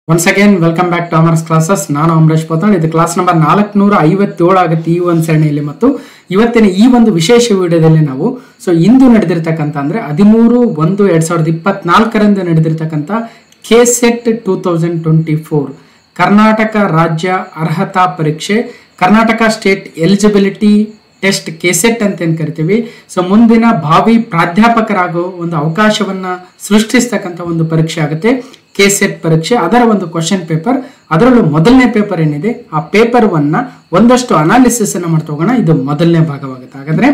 Once again, welcome back to Amar's classes. ನಾನು ಅಮರೇಶ್ ಪೋತನ್. ಇದು class number 457 ಆಗುತ್ತೆ ಈ ಒಂದು ಸರಣಿಯಲ್ಲಿ. ಮತ್ತು ಇವತ್ತಿನ ಈ ಒಂದು ವಿಶೇಷ ವಿಡಿಯೋದಲ್ಲಿ ನಾವು ಇಂದು ನಡೆದಿರತಕ್ಕಂತ ಅಂದ್ರೆ 13/1/2024 ರಂದು ನಡೆದಿರತಕ್ಕಂತ ಕೆಸೆಟ್ 2024 ಕರ್ನಾಟಕ ರಾಜ್ಯ ಅರ್ಹತಾ ಪರೀಕ್ಷೆ, Karnataka state eligibility test KSET ಅಂತ ಏನು ಕರಿತೀವಿ. ಮುಂದಿನ ಭಾವಿ ಪ್ರಾಧ್ಯಾಪಕರಾಗೋ ಒಂದು ಅವಕಾಶವನ್ನ ಸೃಷ್ಟಿಸ್ತಕ್ಕಂಥ ಒಂದು ಪರೀಕ್ಷೆ ಆಗುತ್ತೆ ಕೆಸೆಟ್ ಪರೀಕ್ಷೆ. ಅದರ ಒಂದು ಕ್ವಶನ್ ಪೇಪರ್, ಅದರಲ್ಲೂ ಮೊದಲನೇ ಪೇಪರ್ ಏನಿದೆ ಆ ಪೇಪರ್ ಒಂದಷ್ಟು ಅನಾಲಿಸಿಸ್ ಅನ್ನು ಮಾಡ್ತಾ ಹೋಗೋಣ. ಇದು ಮೊದಲನೇ ಭಾಗವಾಗುತ್ತೆ. ಹಾಗಾದ್ರೆ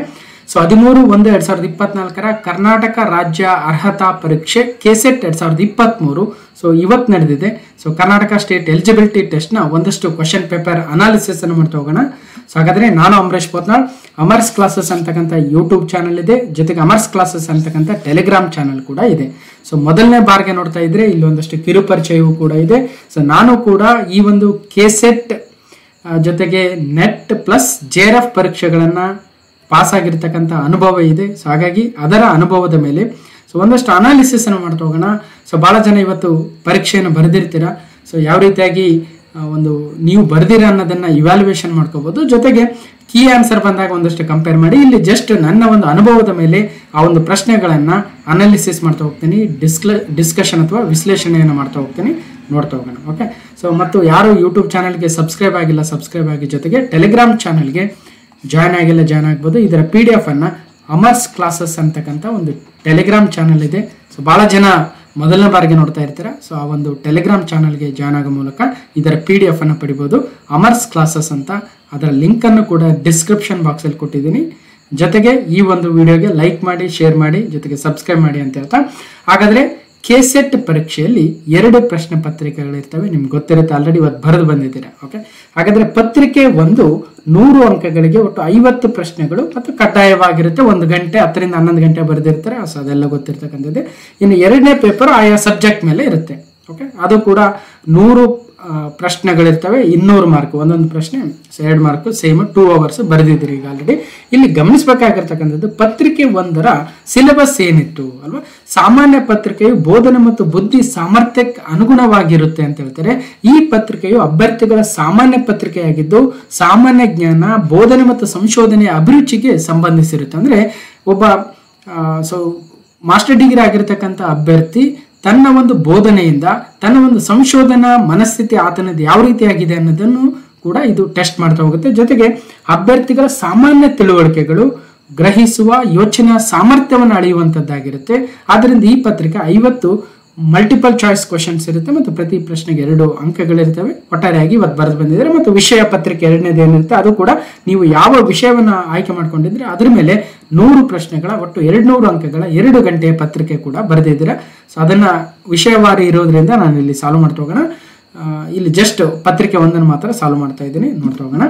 13/1/2024 ಕರ್ನಾಟಕ ರಾಜ್ಯ ಅರ್ಹತಾ ಪರೀಕ್ಷೆ ಕೆಸೆಟ್ 2023 ಇವತ್ತು ನಡೆದಿದೆ. ಕರ್ನಾಟಕ ಸ್ಟೇಟ್ ಎಲಿಜಿಬಿಲಿಟಿ ಟೆಸ್ಟ್ ನ ಒಂದಷ್ಟು ಕ್ವಶನ್ ಪೇಪರ್ ಅನಾಲಿಸಿಸ್ ಅನ್ನು ಮಾಡ್ತಾ ಹೋಗೋಣ. ಹಾಗಾದ್ರೆ ನಾನು ಅಮರೇಶ್ ಪೋತ್ನಾಳ್. ಅಮರ್ಸ್ ಕ್ಲಾಸಸ್ ಅಂತಕ್ಕಂಥ ಯೂಟ್ಯೂಬ್ ಚಾನಲ್ ಇದೆ, ಜೊತೆಗೆ ಅಮರ್ಸ್ ಕ್ಲಾಸಸ್ ಅಂತಕ್ಕಂಥ ಟೆಲಿಗ್ರಾಮ್ ಚಾನಲ್ ಕೂಡ ಇದೆ. ಮೊದಲನೇ ಬಾರಿಗೆ ನೋಡ್ತಾ ಇದ್ರೆ ಇಲ್ಲಿ ಒಂದಷ್ಟು ಕಿರು ಪರಿಚಯವೂ ಕೂಡ ಇದೆ. ನಾನು ಕೂಡ ಈ ಒಂದು ಕೆಸೆಟ್ ಜೊತೆಗೆ ನೆಟ್ ಪ್ಲಸ್ JRF ಪರೀಕ್ಷೆಗಳನ್ನ ಪಾಸ್ ಆಗಿರ್ತಕ್ಕಂಥ ಅನುಭವ ಇದೆ. ಹಾಗಾಗಿ ಅದರ ಅನುಭವದ ಮೇಲೆ ಒಂದಷ್ಟು ಅನಾಲಿಸಿಸ್ ಅನ್ನು ಮಾಡ್ತಾ ಹೋಗೋಣ. ಬಹಳ ಜನ ಇವತ್ತು ಪರೀಕ್ಷೆಯನ್ನು ಬರೆದಿರ್ತೀರಾ. ಯಾವ ರೀತಿಯಾಗಿ ಒಂದು ನೀವು ಬರ್ದಿರ ಅನ್ನೋದನ್ನ ಇವ್ಯಾಲ್ಯೂಯೇಷನ್ ಮಾಡ್ಕೋಬಹುದು. ಜೊತೆಗೆ ಕೀ ಆನ್ಸರ್ ಬಂದಾಗ ಒಂದಷ್ಟು ಕಂಪೇರ್ ಮಾಡಿ. ಇಲ್ಲಿ ಜಸ್ಟ್ ನನ್ನ ಒಂದು ಅನುಭವದ ಮೇಲೆ ಆ ಒಂದು ಪ್ರಶ್ನೆಗಳನ್ನ ಅನಾಲಿಸಿಸ್ ಮಾಡ್ತಾ ಹೋಗ್ತೀನಿ, ಡಿಸ್ಕಷನ್ ಅಥವಾ ವಿಶ್ಲೇಷಣೆಯನ್ನು ಮಾಡ್ತಾ ಹೋಗ್ತೀನಿ. ನೋಡ್ತಾ ಹೋಗೋಣ. ಓಕೆ. ಮತ್ತು ಯಾರು ಯೂಟ್ಯೂಬ್ ಚಾನಲ್ಗೆ ಸಬ್ಸ್ಕ್ರೈಬ್ ಆಗಿಲ್ಲ, ಸಬ್ಸ್ಕ್ರೈಬ್ ಆಗಿ, ಜೊತೆಗೆ ಟೆಲಿಗ್ರಾಮ್ ಚಾನಲ್ಗೆ ಜಾಯ್ನ್ ಆಗಿಲ್ಲ, ಜಾಯ್ನ್ ಆಗ್ಬೋದು. ಇದರ PDF ಅನ್ನ ಅಮರ್ಸ್ ಕ್ಲಾಸಸ್ ಅಂತಕ್ಕಂಥ ಒಂದು ಟೆಲಿಗ್ರಾಮ್ ಚಾನಲ್ ಇದೆ. ಬಹಳ ಜನ ಮೊದಲನೇ ಬಾರಿಗೆ ನೋಡ್ತಾ ಇರ್ತೀರಾ. ಆ ಒಂದು ಟೆಲಿಗ್ರಾಮ್ ಚಾನಲ್ಗೆ ಜಾಯ್ನ್ ಆಗೋ ಮೂಲಕ ಇದರ PDF ಅನ್ನು ಪಡಿಬೋದು. ಅಮರ್ಸ್ ಕ್ಲಾಸಸ್ ಅಂತ ಅದರ ಲಿಂಕ್ ಅನ್ನು ಕೂಡ ಡಿಸ್ಕ್ರಿಪ್ಷನ್ ಬಾಕ್ಸ್ ಅಲ್ಲಿ ಕೊಟ್ಟಿದ್ದೀನಿ. ಜೊತೆಗೆ ಈ ಒಂದು ವಿಡಿಯೋಗೆ ಲೈಕ್ ಮಾಡಿ, ಶೇರ್ ಮಾಡಿ, ಜೊತೆಗೆ ಸಬ್ಸ್ಕ್ರೈಬ್ ಮಾಡಿ ಅಂತ ಹೇಳ್ತಾ, ಹಾಗಾದ್ರೆ ಕೆಸೆಟ್ ಪರೀಕ್ಷೆಯಲ್ಲಿ 2 ಪ್ರಶ್ನೆ ಪತ್ರಿಕೆಗಳಿರ್ತವೆ. ನಿಮ್ಗೆ ಗೊತ್ತಿರುತ್ತೆ, ಆಲ್ರೆಡಿ ಇವತ್ತು ಬರೆದು ಬಂದಿದ್ದೀರಾ. ಓಕೆ. ಹಾಗಾದ್ರೆ ಪತ್ರಿಕೆ 1 100 ಅಂಕಗಳಿಗೆ ಒಟ್ಟು 50 ಪ್ರಶ್ನೆಗಳು ಮತ್ತು ಕಡ್ಡಾಯವಾಗಿರುತ್ತೆ. 1 ಗಂಟೆ 10 ರಿಂದ 11 ಗಂಟೆ ಬರೆದಿರ್ತಾರೆ. ಅದೆಲ್ಲ ಗೊತ್ತಿರ್ತಕ್ಕಂಥದ್ದೇ. ಇನ್ನು ಎರಡನೇ ಪೇಪರ್ ಆಯಾ ಸಬ್ಜೆಕ್ಟ್ ಮೇಲೆ ಇರುತ್ತೆ. ಓಕೆ. ಅದು ಕೂಡ 100 ಪ್ರಶ್ನೆಗಳಿರ್ತವೆ, 200 ಮಾರ್ಕ್. ಒಂದೊಂದು ಪ್ರಶ್ನೆ 2 ಮಾರ್ಕ್, ಸೇಮ್ 2 ಅವರ್ಸ್ ಬರೆದಿದ್ದೀರಿ ಈಗ ಆಲ್ರೆಡಿ. ಇಲ್ಲಿ ಗಮನಿಸಬೇಕಾಗಿರ್ತಕ್ಕಂಥದ್ದು ಪತ್ರಿಕೆ 1ರ ಸಿಲೆಬಸ್ ಏನಿತ್ತು ಅಲ್ವಾ. ಸಾಮಾನ್ಯ ಪತ್ರಿಕೆಯು ಬೋಧನೆ ಮತ್ತು ಬುದ್ಧಿ ಸಾಮರ್ಥ್ಯಕ್ಕೆ ಅನುಗುಣವಾಗಿರುತ್ತೆ ಅಂತ ಹೇಳ್ತಾರೆ. ಈ ಪತ್ರಿಕೆಯು ಅಭ್ಯರ್ಥಿಗಳ ಸಾಮಾನ್ಯ ಪತ್ರಿಕೆಯಾಗಿದ್ದು ಸಾಮಾನ್ಯ ಜ್ಞಾನ, ಬೋಧನೆ ಮತ್ತು ಸಂಶೋಧನೆಯ ಅಭಿರುಚಿಗೆ ಸಂಬಂಧಿಸಿರುತ್ತೆ. ಅಂದ್ರೆ ಒಬ್ಬ ಮಾಸ್ಟರ್ ಡಿಗ್ರಿ ಆಗಿರ್ತಕ್ಕಂಥ ಅಭ್ಯರ್ಥಿ ತನ್ನ ಒಂದು ಬೋಧನೆಯಿಂದ ತನ್ನ ಒಂದು ಸಂಶೋಧನಾ ಮನಸ್ಥಿತಿ ಆತನದ್ದು ಯಾವ ರೀತಿಯಾಗಿದೆ ಅನ್ನೋದನ್ನು ಕೂಡ ಇದು ಟೆಸ್ಟ್ ಮಾಡ್ತಾ ಹೋಗುತ್ತೆ. ಜೊತೆಗೆ ಅಭ್ಯರ್ಥಿಗಳ ಸಾಮಾನ್ಯ ತಿಳುವಳಿಕೆಗಳು, ಗ್ರಹಿಸುವ ಯೋಚನಾ ಸಾಮರ್ಥ್ಯವನ್ನು ಅಳೆಯುವಂತದ್ದಾಗಿರುತ್ತೆ. ಆದ್ದರಿಂದ ಈ ಪತ್ರಿಕೆ 50 ಮಲ್ಟಿಪಲ್ ಚಾಯ್ಸ್ ಕ್ವಶನ್ಸ್ ಇರುತ್ತೆ ಮತ್ತು ಪ್ರತಿ ಪ್ರಶ್ನೆಗೆ 2 ಅಂಕಗಳಿರ್ತವೆ. ಒಟ್ಟಾರೆಯಾಗಿ ಇವತ್ತು ಬರೆದು ಬಂದಿದ್ದಾರೆ. ಮತ್ತು ವಿಷಯ ಪತ್ರಿಕೆ ಎರಡನೇದು ಏನಿರುತ್ತೆ ಅದು ಕೂಡ ನೀವು ಯಾವ ವಿಷಯವನ್ನ ಆಯ್ಕೆ ಮಾಡ್ಕೊಂಡಿದ್ರೆ ಅದ್ರ ಮೇಲೆ 100 ಪ್ರಶ್ನೆಗಳ ಒಟ್ಟು 200 ಅಂಕಗಳ 2 ಗಂಟೆಯ ಪತ್ರಿಕೆ ಕೂಡ ಬರೆದಿದ್ದೀರಾ. ಅದನ್ನ ವಿಷಯವಾರಿ ಇರೋದ್ರಿಂದ ನಾನು ಇಲ್ಲಿ ಸಾಲ್ವ್ ಮಾಡ್ತಾ ಹೋಗೋಣ. ಇಲ್ಲಿ ಜಸ್ಟ್ ಪತ್ರಿಕೆ 1 ಮಾತ್ರ ಸಾಲ್ವ್ ಮಾಡ್ತಾ ಇದ್ದೀನಿ. ನೋಡ್ತಾ ಹೋಗೋಣ.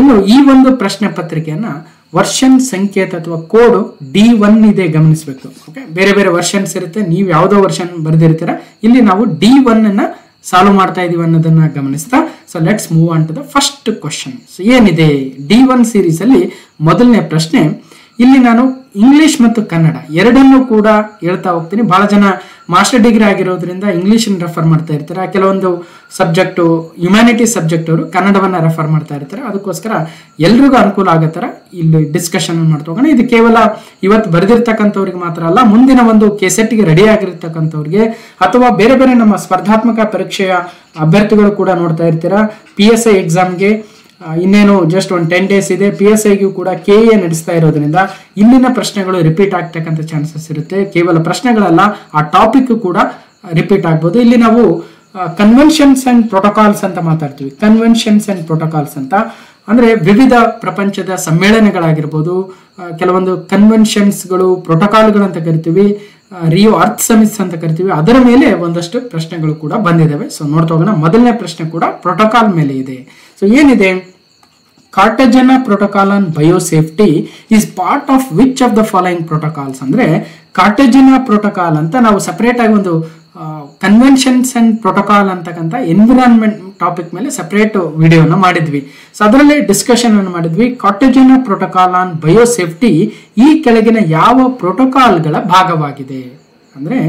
ಇನ್ನು ಈ ಒಂದು ಪ್ರಶ್ನೆ ಪತ್ರಿಕೆಯನ್ನ ವರ್ಷನ್ ಸಂಕೇತ ಅಥವಾ ಕೋಡ್ D1 ಇದೆ, ಗಮನಿಸಬೇಕು. ಓಕೆ. ಬೇರೆ ಬೇರೆ ವರ್ಷನ್ಸ್ ಇರುತ್ತೆ, ನೀವು ಯಾವುದೋ ವರ್ಷನ್ ಬರೆದಿರ್ತೀರಾ. ಇಲ್ಲಿ ನಾವು D1 ಅನ್ನ ಸಾಲ್ವ್ ಮಾಡ್ತಾ ಇದೀವಿ ಅನ್ನೋದನ್ನ ಗಮನಿಸ್ತಾ let's move on to the first question. ಏನಿದೆ D1 ಸೀರೀಸ್ ಅಲ್ಲಿ ಮೊದಲನೇ ಪ್ರಶ್ನೆ. ಇಲ್ಲಿ ನಾನು ಇಂಗ್ಲಿಷ್ ಮತ್ತು ಕನ್ನಡ ಎರಡನ್ನೂ ಕೂಡ ಹೇಳ್ತಾ ಹೋಗ್ತೀನಿ. ಬಹಳ ಜನ ಮಾಸ್ಟರ್ ಡಿಗ್ರಿ ಆಗಿರೋದ್ರಿಂದ ಇಂಗ್ಲಿಷ್ ರೆಫರ್ ಮಾಡ್ತಾ ಇರ್ತಾರೆ. ಕೆಲವೊಂದು ಸಬ್ಜೆಕ್ಟ್ ಹ್ಯುಮ್ಯಾನಿಟೀಸ್ ಸಬ್ಜೆಕ್ಟ್ ಅವರು ಕನ್ನಡವನ್ನ ರೆಫರ್ ಮಾಡ್ತಾ ಇರ್ತಾರೆ. ಅದಕ್ಕೋಸ್ಕರ ಎಲ್ರಿಗೂ ಅನುಕೂಲ ಆಗೋ ತರ ಇಲ್ಲಿ ಡಿಸ್ಕಷನ್ ಮಾಡ್ತಾ ಹೋಗೋಣ. ಇದು ಕೇವಲ ಇವತ್ತು ಬರೆದಿರ್ತಕ್ಕಂಥವ್ರಿಗೆ ಮಾತ್ರ ಅಲ್ಲ, ಮುಂದಿನ ಒಂದು ಕೆಸೆಟ್ಗೆ ರೆಡಿ ಆಗಿರ್ತಕ್ಕಂಥವ್ರಿಗೆ ಅಥವಾ ಬೇರೆ ಬೇರೆ ನಮ್ಮ ಸ್ಪರ್ಧಾತ್ಮಕ ಪರೀಕ್ಷೆಯ ಅಭ್ಯರ್ಥಿಗಳು ಕೂಡ ನೋಡ್ತಾ ಇರ್ತೀರಾ. PSI ಎಕ್ಸಾಮ್ಗೆ ಇನ್ನೇನು ಜಸ್ಟ್ ಒಂದು 10 ಡೇಸ್ ಇದೆ. PSIಗೂ ಕೂಡ KA ನಡೆಸ್ತಾ ಇರೋದ್ರಿಂದ ಇಲ್ಲಿನ ಪ್ರಶ್ನೆಗಳು ರಿಪೀಟ್ ಆಗ್ತಕ್ಕಂಥ ಚಾನ್ಸಸ್ ಇರುತ್ತೆ. ಕೇವಲ ಪ್ರಶ್ನೆಗಳಲ್ಲ, ಆ ಟಾಪಿಕ್ ಕೂಡ ರಿಪೀಟ್ ಆಗ್ಬೋದು. ಇಲ್ಲಿ ನಾವು ಕನ್ವೆನ್ಷನ್ಸ್ ಅಂಡ್ ಪ್ರೋಟೋಕಾಲ್ಸ್ ಅಂತ ಮಾತಾಡ್ತೀವಿ. ಕನ್ವೆನ್ಷನ್ಸ್ ಅಂಡ್ ಪ್ರೋಟೋಕಾಲ್ಸ್ ಅಂತ ಅಂದ್ರೆ ವಿವಿಧ ಪ್ರಪಂಚದ ಸಮ್ಮೇಳನಗಳಾಗಿರ್ಬೋದು, ಕೆಲವೊಂದು ಕನ್ವೆನ್ಷನ್ಸ್ಗಳು, ಪ್ರೋಟೋಕಾಲ್ಗಳು ಅಂತ ಕರಿತೀವಿ, ರಿಯೋ ಅರ್ತ್ ಸಮಿಟ್ಸ್ ಅಂತ ಕರಿತೀವಿ. ಅದರ ಮೇಲೆ ಒಂದಷ್ಟು ಪ್ರಶ್ನೆಗಳು ಕೂಡ ಬಂದಿದ್ದಾವೆ. ನೋಡ್ತಾ ಹೋಗೋಣ. ಮೊದಲನೇ ಪ್ರಶ್ನೆ ಕೂಡ ಪ್ರೋಟೋಕಾಲ್ ಮೇಲೆ ಇದೆ. ಏನಿದೆ? Cartagena protocol on biosafety is part of which of the following protocols. ಅಂದ್ರೆ ಕಾರ್ಟೆಜೆನಾ ಪ್ರೋಟೋಕಾಲ್ ಅಂತ ನಾವು ಸಪರೇಟ್ ಆಗಿ ಒಂದು ಕನ್ವೆನ್ಷನ್ಸ್ ಅಂಡ್ ಪ್ರೋಟೋಕಾಲ್ ಅಂತಕ್ಕಂಥ ಎನ್ವಿರಾನ್ಮೆಂಟ್ ಟಾಪಿಕ್ ಮೇಲೆ ಸಪರೇಟ್ ವಿಡಿಯೋನ ಮಾಡಿದ್ವಿ. ಅದರಲ್ಲಿ ಡಿಸ್ಕಷನ್ ಅನ್ನು ಮಾಡಿದ್ವಿ. ಕಾರ್ಟೆಜೆನಾ ಪ್ರೋಟೋಕಾಲ್ ಆನ್ ಬಯೋಸೇಫ್ಟಿ ಈ ಕೆಳಗಿನ ಯಾವ ಪ್ರೋಟೋಕಾಲ್ಗಳ ಭಾಗವಾಗಿದೆ ಅಂದ್ರೆ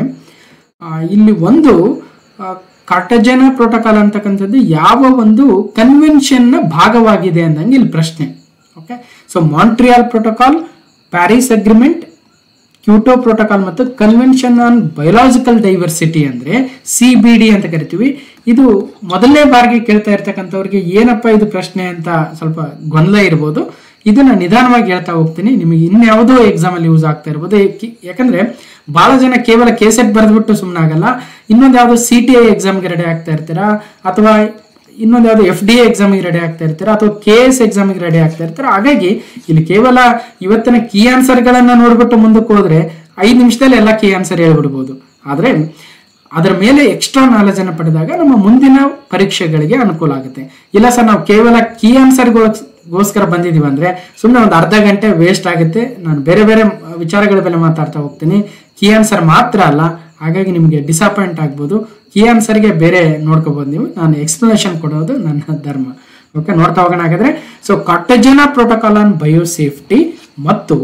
ಇಲ್ಲಿ ಒಂದು ಕಾರ್ಟಜನ ಪ್ರೋಟೋಕಾಲ್ ಅಂತಕ್ಕಂಥದ್ದು ಯಾವ ಒಂದು ಕನ್ವೆನ್ಷನ್ ನ ಭಾಗವಾಗಿದೆ ಅಂದಂಗೆ ಇಲ್ಲಿ ಪ್ರಶ್ನೆ. Okay, so Montreal protocol, Paris agreement, Kyoto protocol ಮತ್ತು ಕನ್ವೆನ್ಷನ್ ಆನ್ ಬಯೋಲಾಜಿಕಲ್ ಡೈವರ್ಸಿಟಿ ಅಂದ್ರೆ CBD ಅಂತ ಕರಿತೀವಿ. ಇದು ಮೊದಲನೇ ಬಾರಿಗೆ ಕೇಳ್ತಾ ಇರ್ತಕ್ಕಂಥವ್ರಿಗೆ ಏನಪ್ಪ ಇದು ಪ್ರಶ್ನೆ ಅಂತ ಸ್ವಲ್ಪ ಗೊಂದಲ ಇರ್ಬೋದು. ಇದನ್ನ ನಿಧಾನವಾಗಿ ಹೇಳ್ತಾ ಹೋಗ್ತೀನಿ, ನಿಮಗೆ ಇನ್ಯಾವುದೋ ಎಕ್ಸಾಮ್ ಅಲ್ಲಿ ಯೂಸ್ ಆಗ್ತಾ ಇರ್ಬೋದು. ಯಾಕಂದ್ರೆ ಬಹಳ ಜನ ಕೇವಲ KCET ಬರೆದ್ಬಿಟ್ಟು ಸುಮ್ಮನಾಗಲ್ಲ, ಇನ್ನೊಂದು ಯಾವ್ದೋ CTI ಎಕ್ಸಾಮ್ಗೆ ರೆಡಿ ಆಗ್ತಾ ಇರ್ತೀರಾ, ಅಥವಾ ಇನ್ನೊಂದು ಯಾವ್ದು FDA ಎಕ್ಸಾಮ್ಗೆ ರೆಡಿ ಆಗ್ತಾ ಇರ್ತೀರಾ, ಅಥವಾ KS ಎಕ್ಸಾಮ್ಗೆ ರೆಡಿ ಆಗ್ತಾ ಇರ್ತೀರಾ. ಹಾಗಾಗಿ ಇಲ್ಲಿ ಕೇವಲ ಇವತ್ತಿನ ಕೀ ಆನ್ಸರ್ಗಳನ್ನ ನೋಡ್ಬಿಟ್ಟು ಮುಂದಕ್ಕೆ ಹೋದ್ರೆ 5 ನಿಮಿಷದಲ್ಲಿ ಎಲ್ಲ ಕೀ ಆನ್ಸರ್ ಹೇಳ್ಬಿಡ್ಬೋದು. ಆದ್ರೆ ಅದರ ಮೇಲೆ ಎಕ್ಸ್ಟ್ರಾ ನಾಲೆಜ್ ಅನ್ನು ಪಡೆದಾಗ ನಮ್ಮ ಮುಂದಿನ ಪರೀಕ್ಷೆಗಳಿಗೆ ಅನುಕೂಲ ಆಗುತ್ತೆ. ಇಲ್ಲ ಸರ್ ನಾವು ಕೇವಲ ಕೀ ಆನ್ಸರ್ಗೋಸ್ಕರ ಬಂದಿದೀವಿ ಅಂದ್ರೆ ಸುಮ್ಮನೆ ಒಂದು ಅರ್ಧ ಗಂಟೆ ವೇಸ್ಟ್ ಆಗುತ್ತೆ. ನಾನು ಬೇರೆ ಬೇರೆ ವಿಚಾರಗಳ ಮೇಲೆ ಮಾತಾಡ್ತಾ ಹೋಗ್ತೀನಿ, ಕೀ ಆನ್ಸರ್ ಮಾತ್ರ ಅಲ್ಲ. ಹಾಗಾಗಿ ನಿಮಗೆ ಡಿಸಪಾಯಿಂಟ್ ಆಗ್ಬೋದು. ಕೀ ಆನ್ಸರ್ಗೆ ಬೇರೆ ನೋಡ್ಕೋಬಹುದು ನೀವು, ನಾನು ಎಕ್ಸ್ಪ್ಲನೇಷನ್ ಕೊಡೋದು ನನ್ನ ಧರ್ಮ. ಓಕೆ, ನೋಡ್ತಾ ಹೋಗೋಣ ಹಾಗಾದ್ರೆ. ಸೊ ಕಾರ್ಟಜನ ಪ್ರೋಟೋಕಾಲ್ ಆನ್ ಬಯೋಸೇಫ್ಟಿ ಮತ್ತು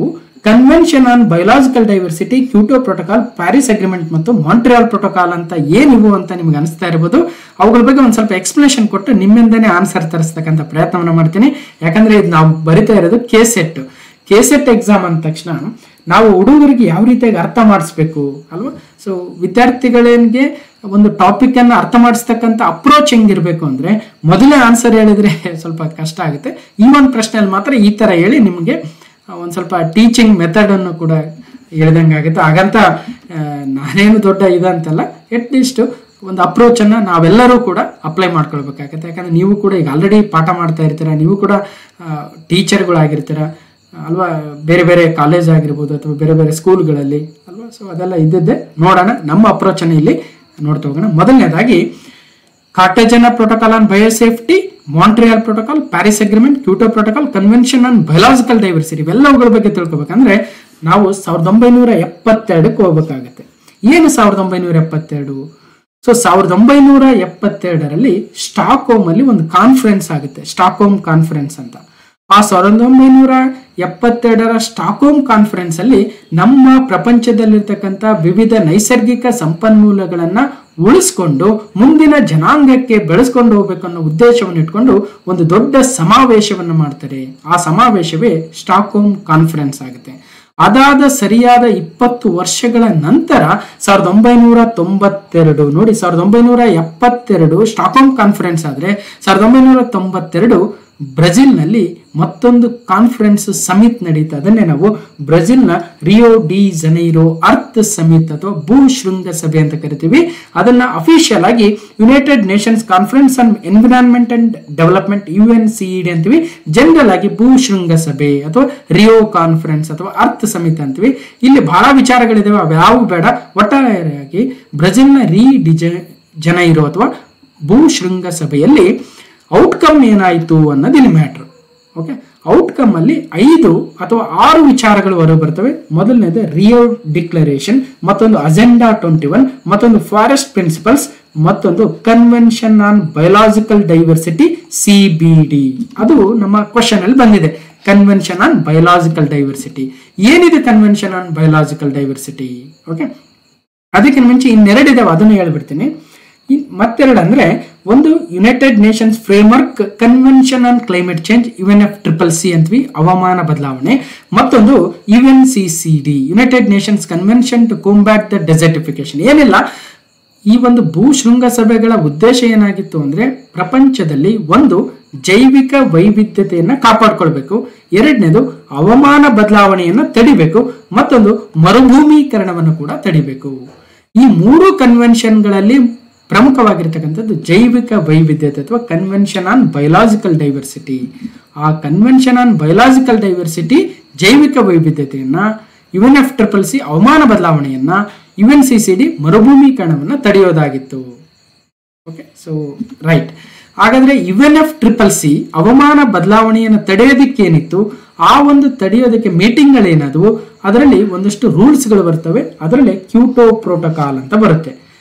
convention on biological diversity, Kyoto protocol, Paris agreement ಮತ್ತು ಮಾಂಟ್ರಿಯಲ್ ಪ್ರೋಟೋಕಾಲ್ ಅಂತ ಏನಿವು ಅಂತ ನಿಮ್ಗೆ ಅನಿಸ್ತಾ ಇರಬಹುದು. ಅವುಗಳ ಬಗ್ಗೆ ಒಂದು ಸ್ವಲ್ಪ ಎಕ್ಸ್ಪ್ಲನೇಷನ್ ಕೊಟ್ಟು ನಿಮ್ಮಿಂದನೇ ಆನ್ಸರ್ ತರಿಸ್ತಕ್ಕಂಥ ಪ್ರಯತ್ನವನ್ನ ಮಾಡ್ತೀನಿ. ಯಾಕಂದ್ರೆ ಇದು ನಾವು ಬರಿತಾ ಇರೋದು KCET ಎಕ್ಸಾಮ್ ಅಂದ ತಕ್ಷಣ ನಾವು ಹುಡುಗರಿಗೆ ಯಾವ ರೀತಿಯಾಗಿ ಅರ್ಥ ಮಾಡಿಸ್ಬೇಕು ಅಲ್ವಾ. ಸೊ ವಿದ್ಯಾರ್ಥಿಗಳಿಗೆ ಒಂದು ಟಾಪಿಕ್ ಅನ್ನ ಅರ್ಥ ಮಾಡಿಸ್ತಕ್ಕಂಥ ಅಪ್ರೋಚ್ ಹೆಂಗಿರ್ಬೇಕು ಅಂದ್ರೆ ಮೊದಲೇ ಆನ್ಸರ್ ಹೇಳಿದ್ರೆ ಸ್ವಲ್ಪ ಕಷ್ಟ ಆಗುತ್ತೆ. ಈ ಒಂದು ಪ್ರಶ್ನೆಯಲ್ಲಿ ಮಾತ್ರ ಈ ತರ ಹೇಳಿ ನಿಮಗೆ ಒಂದ್ ಸ್ವಲ್ಪ ಟೀಚಿಂಗ್ ಮೆಥಡ್ ಅನ್ನು ಕೂಡ ಹೇಳ್ದಂಗೆ ಆಗುತ್ತೆ. ಹಾಗಂತ ನಾನೇನು ದೊಡ್ಡ ಇದಂತಲ್ಲ, ಅಟ್ ಲೀಸ್ಟ್ ಒಂದು ಅಪ್ರೋಚ್ ಅನ್ನ ನಾವೆಲ್ಲರೂ ಕೂಡ ಅಪ್ಲೈ ಮಾಡ್ಕೊಳ್ಬೇಕಾಗತ್ತೆ. ಯಾಕಂದ್ರೆ ನೀವು ಕೂಡ ಈಗ ಆಲ್ರೆಡಿ ಪಾಠ ಮಾಡ್ತಾ ಇರ್ತೀರಾ, ನೀವು ಕೂಡ ಟೀಚರ್ಗಳಾಗಿರ್ತೀರಾ ಅಲ್ವಾ, ಬೇರೆ ಬೇರೆ ಕಾಲೇಜ್ ಆಗಿರ್ಬೋದು ಅಥವಾ ಬೇರೆ ಬೇರೆ ಸ್ಕೂಲ್ಗಳಲ್ಲಿ ಅಲ್ವಾ. ಸೊ ಅದೆಲ್ಲ ಇದ್ದಿದ್ದೆ. ನೋಡೋಣ, ನಮ್ಮ ಅಪ್ರೋಚ್ ಅನ್ನು ಇಲ್ಲಿ ನೋಡ್ತಾ ಹೋಗೋಣ. ಮೊದಲನೇದಾಗಿ Cartagena protocol on biosafety, Montreal protocol, Paris agreement, Kyoto protocol, convention on biological diversity ಇವೆಲ್ಲವುಗಳ ಬಗ್ಗೆ ತಿಳ್ಕೊಬೇಕಂದ್ರೆ ನಾವು 1972ಕ್ಕೆ ಹೋಗ್ಬೇಕಾಗತ್ತೆ. ಏನು 1972? ಸೊ 1972ರಲ್ಲಿ ಸ್ಟಾಕ್ಹೋಮ್ ಅಲ್ಲಿ ಒಂದು ಕಾನ್ಫರೆನ್ಸ್ ಆಗುತ್ತೆ, ಸ್ಟಾಕ್ಹೋಮ್ ಕಾನ್ಫರೆನ್ಸ್ ಅಂತ. ಆ 1972ರ ಸ್ಟಾಕ್ಹೋಮ್ ಕಾನ್ಫರೆನ್ಸ್ ಅಲ್ಲಿ ನಮ್ಮ ಪ್ರಪಂಚದಲ್ಲಿರ್ತಕ್ಕಂಥ ವಿವಿಧ ನೈಸರ್ಗಿಕ ಸಂಪನ್ಮೂಲಗಳನ್ನ ಉಳಿಸ್ಕೊಂಡು ಮುಂದಿನ ಜನಾಂಗಕ್ಕೆ ಬೆಳೆಸ್ಕೊಂಡು ಹೋಗ್ಬೇಕು ಅನ್ನೋ ಉದ್ದೇಶವನ್ನು ಇಟ್ಕೊಂಡು ಒಂದು ದೊಡ್ಡ ಸಮಾವೇಶವನ್ನು ಮಾಡ್ತಾರೆ. ಆ ಸಮಾವೇಶವೇ ಸ್ಟಾಕ್ಹೋಮ್ ಕಾನ್ಫರೆನ್ಸ್ ಆಗುತ್ತೆ. ಅದಾದ ಸರಿಯಾದ 20 ವರ್ಷಗಳ ನಂತರ 1992 ನೋಡಿ, 1972 ಸ್ಟಾಕ್ಹೋಮ್ ಕಾನ್ಫರೆನ್ಸ್ ಆದ್ರೆ 1992 ಬ್ರೆಜಿಲ್ನಲ್ಲಿ ಮತ್ತೊಂದು ಕಾನ್ಫರೆನ್ಸ್ ಸಮಿಟ್ ನಡೀತಾ. ಅದನ್ನೇ ನಾವು ಬ್ರೆಜಿಲ್ನ Rio de Janeiro earth summit ಅಥವಾ ಭೂ ಶೃಂಗ ಸಭೆ ಅಂತ ಕರಿತೀವಿ. ಅದನ್ನ ಅಫಿಷಿಯಲ್ ಆಗಿ United Nations conference on environment and development UNCED ಅಂತೀವಿ. ಜನರಲ್ ಆಗಿ ಭೂ ಶೃಂಗ ಸಭೆ ಅಥವಾ ರಿಯೋ ಕಾನ್ಫರೆನ್ಸ್ ಅಥವಾ ಅರ್ತ್ ಸಮಿಟ್ ಅಂತೀವಿ. ಇಲ್ಲಿ ಬಹಳ ವಿಚಾರಗಳಿದಾವೆ, ಅವು ಬೇಡ. ಒಟ್ಟಾರೆಯಾಗಿ ಬ್ರೆಜಿಲ್ನ ಜನೈರೋ ಅಥವಾ ಭೂ ಶೃಂಗ ಸಭೆಯಲ್ಲಿ ಔಟ್ಕಮ್ ಏನಾಯಿತು ಅನ್ನೋದು ಇಲ್ಲಿ ಮ್ಯಾಟ್ರ್. ಓಕೆ, ಔಟ್ಕಮ್ ಅಲ್ಲಿ 5 ಅಥವಾ 6 ವಿಚಾರಗಳು ಹೊರ ಬರ್ತವೆ. ಮೊದಲನೇದು ರಿಯೋ ಡಿಕ್ಲರೇಷನ್, ಮತ್ತೊಂದು ಅಜೆಂಡಾ 21, ಮತ್ತೊಂದು ಫಾರೆಸ್ಟ್ ಪ್ರಿನ್ಸಿಪಲ್ಸ್, ಮತ್ತೊಂದು Convention on biological Diversity CBD. ಅದು ನಮ್ಮ ಕ್ವಶನ್ ಅಲ್ಲಿ ಬಂದಿದೆ. ಕನ್ವೆನ್ಷನ್ ಆನ್ ಬಯೋಲಾಜಿಕಲ್ ಡೈವರ್ಸಿಟಿ ಏನಿದೆ? Convention on biological Diversity. Okay, ಅದಕ್ಕಿಂತ ಮುಂಚೆ ಇನ್ನೆರಡಿದಾವೆ, ಅದನ್ನು ಹೇಳ್ಬಿಡ್ತೀನಿ. ಮತ್ತೆರಡು ಅಂದ್ರೆ ಒಂದು United Nations Framework Convention on Climate Change UNFCCC ಅಂತೀವಿ, ಹವಾಮಾನ ಬದಲಾವಣೆ. ಮತ್ತೊಂದು UNCCD United Nations Convention to Combat the Desertification. ಏನಿಲ್ಲ, ಈ ಒಂದು ಭೂ ಶೃಂಗ ಸಭೆಗಳ ಉದ್ದೇಶ ಏನಾಗಿತ್ತು ಅಂದ್ರೆ ಪ್ರಪಂಚದಲ್ಲಿ ಒಂದು ಜೈವಿಕ ವೈವಿಧ್ಯತೆಯನ್ನ ಕಾಪಾಡ್ಕೊಳ್ಬೇಕು, ಎರಡನೇದು ಹವಾಮಾನ ಬದಲಾವಣೆಯನ್ನ ತಡಿಬೇಕು, ಮತ್ತೊಂದು ಮರುಭೂಮೀಕರಣವನ್ನು ಕೂಡ ತಡಿಬೇಕು. ಈ 3 ಕನ್ವೆನ್ಷನ್ಗಳಲ್ಲಿ ಪ್ರಮುಖವಾಗಿರ್ತಕ್ಕಂಥದ್ದು ಜೈವಿಕ ವೈವಿಧ್ಯತೆ ಅಥವಾ ಕನ್ವೆನ್ಷನ್ ಆನ್ ಬಯೋಲಾಜಿಕಲ್ ಡೈವರ್ಸಿಟಿ. ಆ ಕನ್ವೆನ್ಷನ್ ಆನ್ ಬಯೋಲಾಜಿಕಲ್ ಡೈವರ್ಸಿಟಿ ಜೈವಿಕ ವೈವಿಧ್ಯತೆಯನ್ನ, UNFCCC ಹವಾಮಾನ ಬದಲಾವಣೆಯನ್ನ, UNCCD ಮರುಭೂಮೀಕರಣವನ್ನ ತಡೆಯೋದಾಗಿತ್ತು. Okay, so right. ಹಾಗಾದ್ರೆ UNFCCC ಹವಾಮಾನ ಬದಲಾವಣೆಯನ್ನು ತಡೆಯೋದಕ್ಕೇನಿತ್ತು, ಆ ಒಂದು ತಡೆಯೋದಕ್ಕೆ ಮೀಟಿಂಗ್ಗಳೇನದವು, ಅದರಲ್ಲಿ ಒಂದಷ್ಟು ರೂಲ್ಸ್ಗಳು ಬರ್ತವೆ. ಅದರಲ್ಲಿ ಕ್ಯೂಟೋ ಪ್ರೋಟೋಕಾಲ್ ಅಂತ ಬರುತ್ತೆ.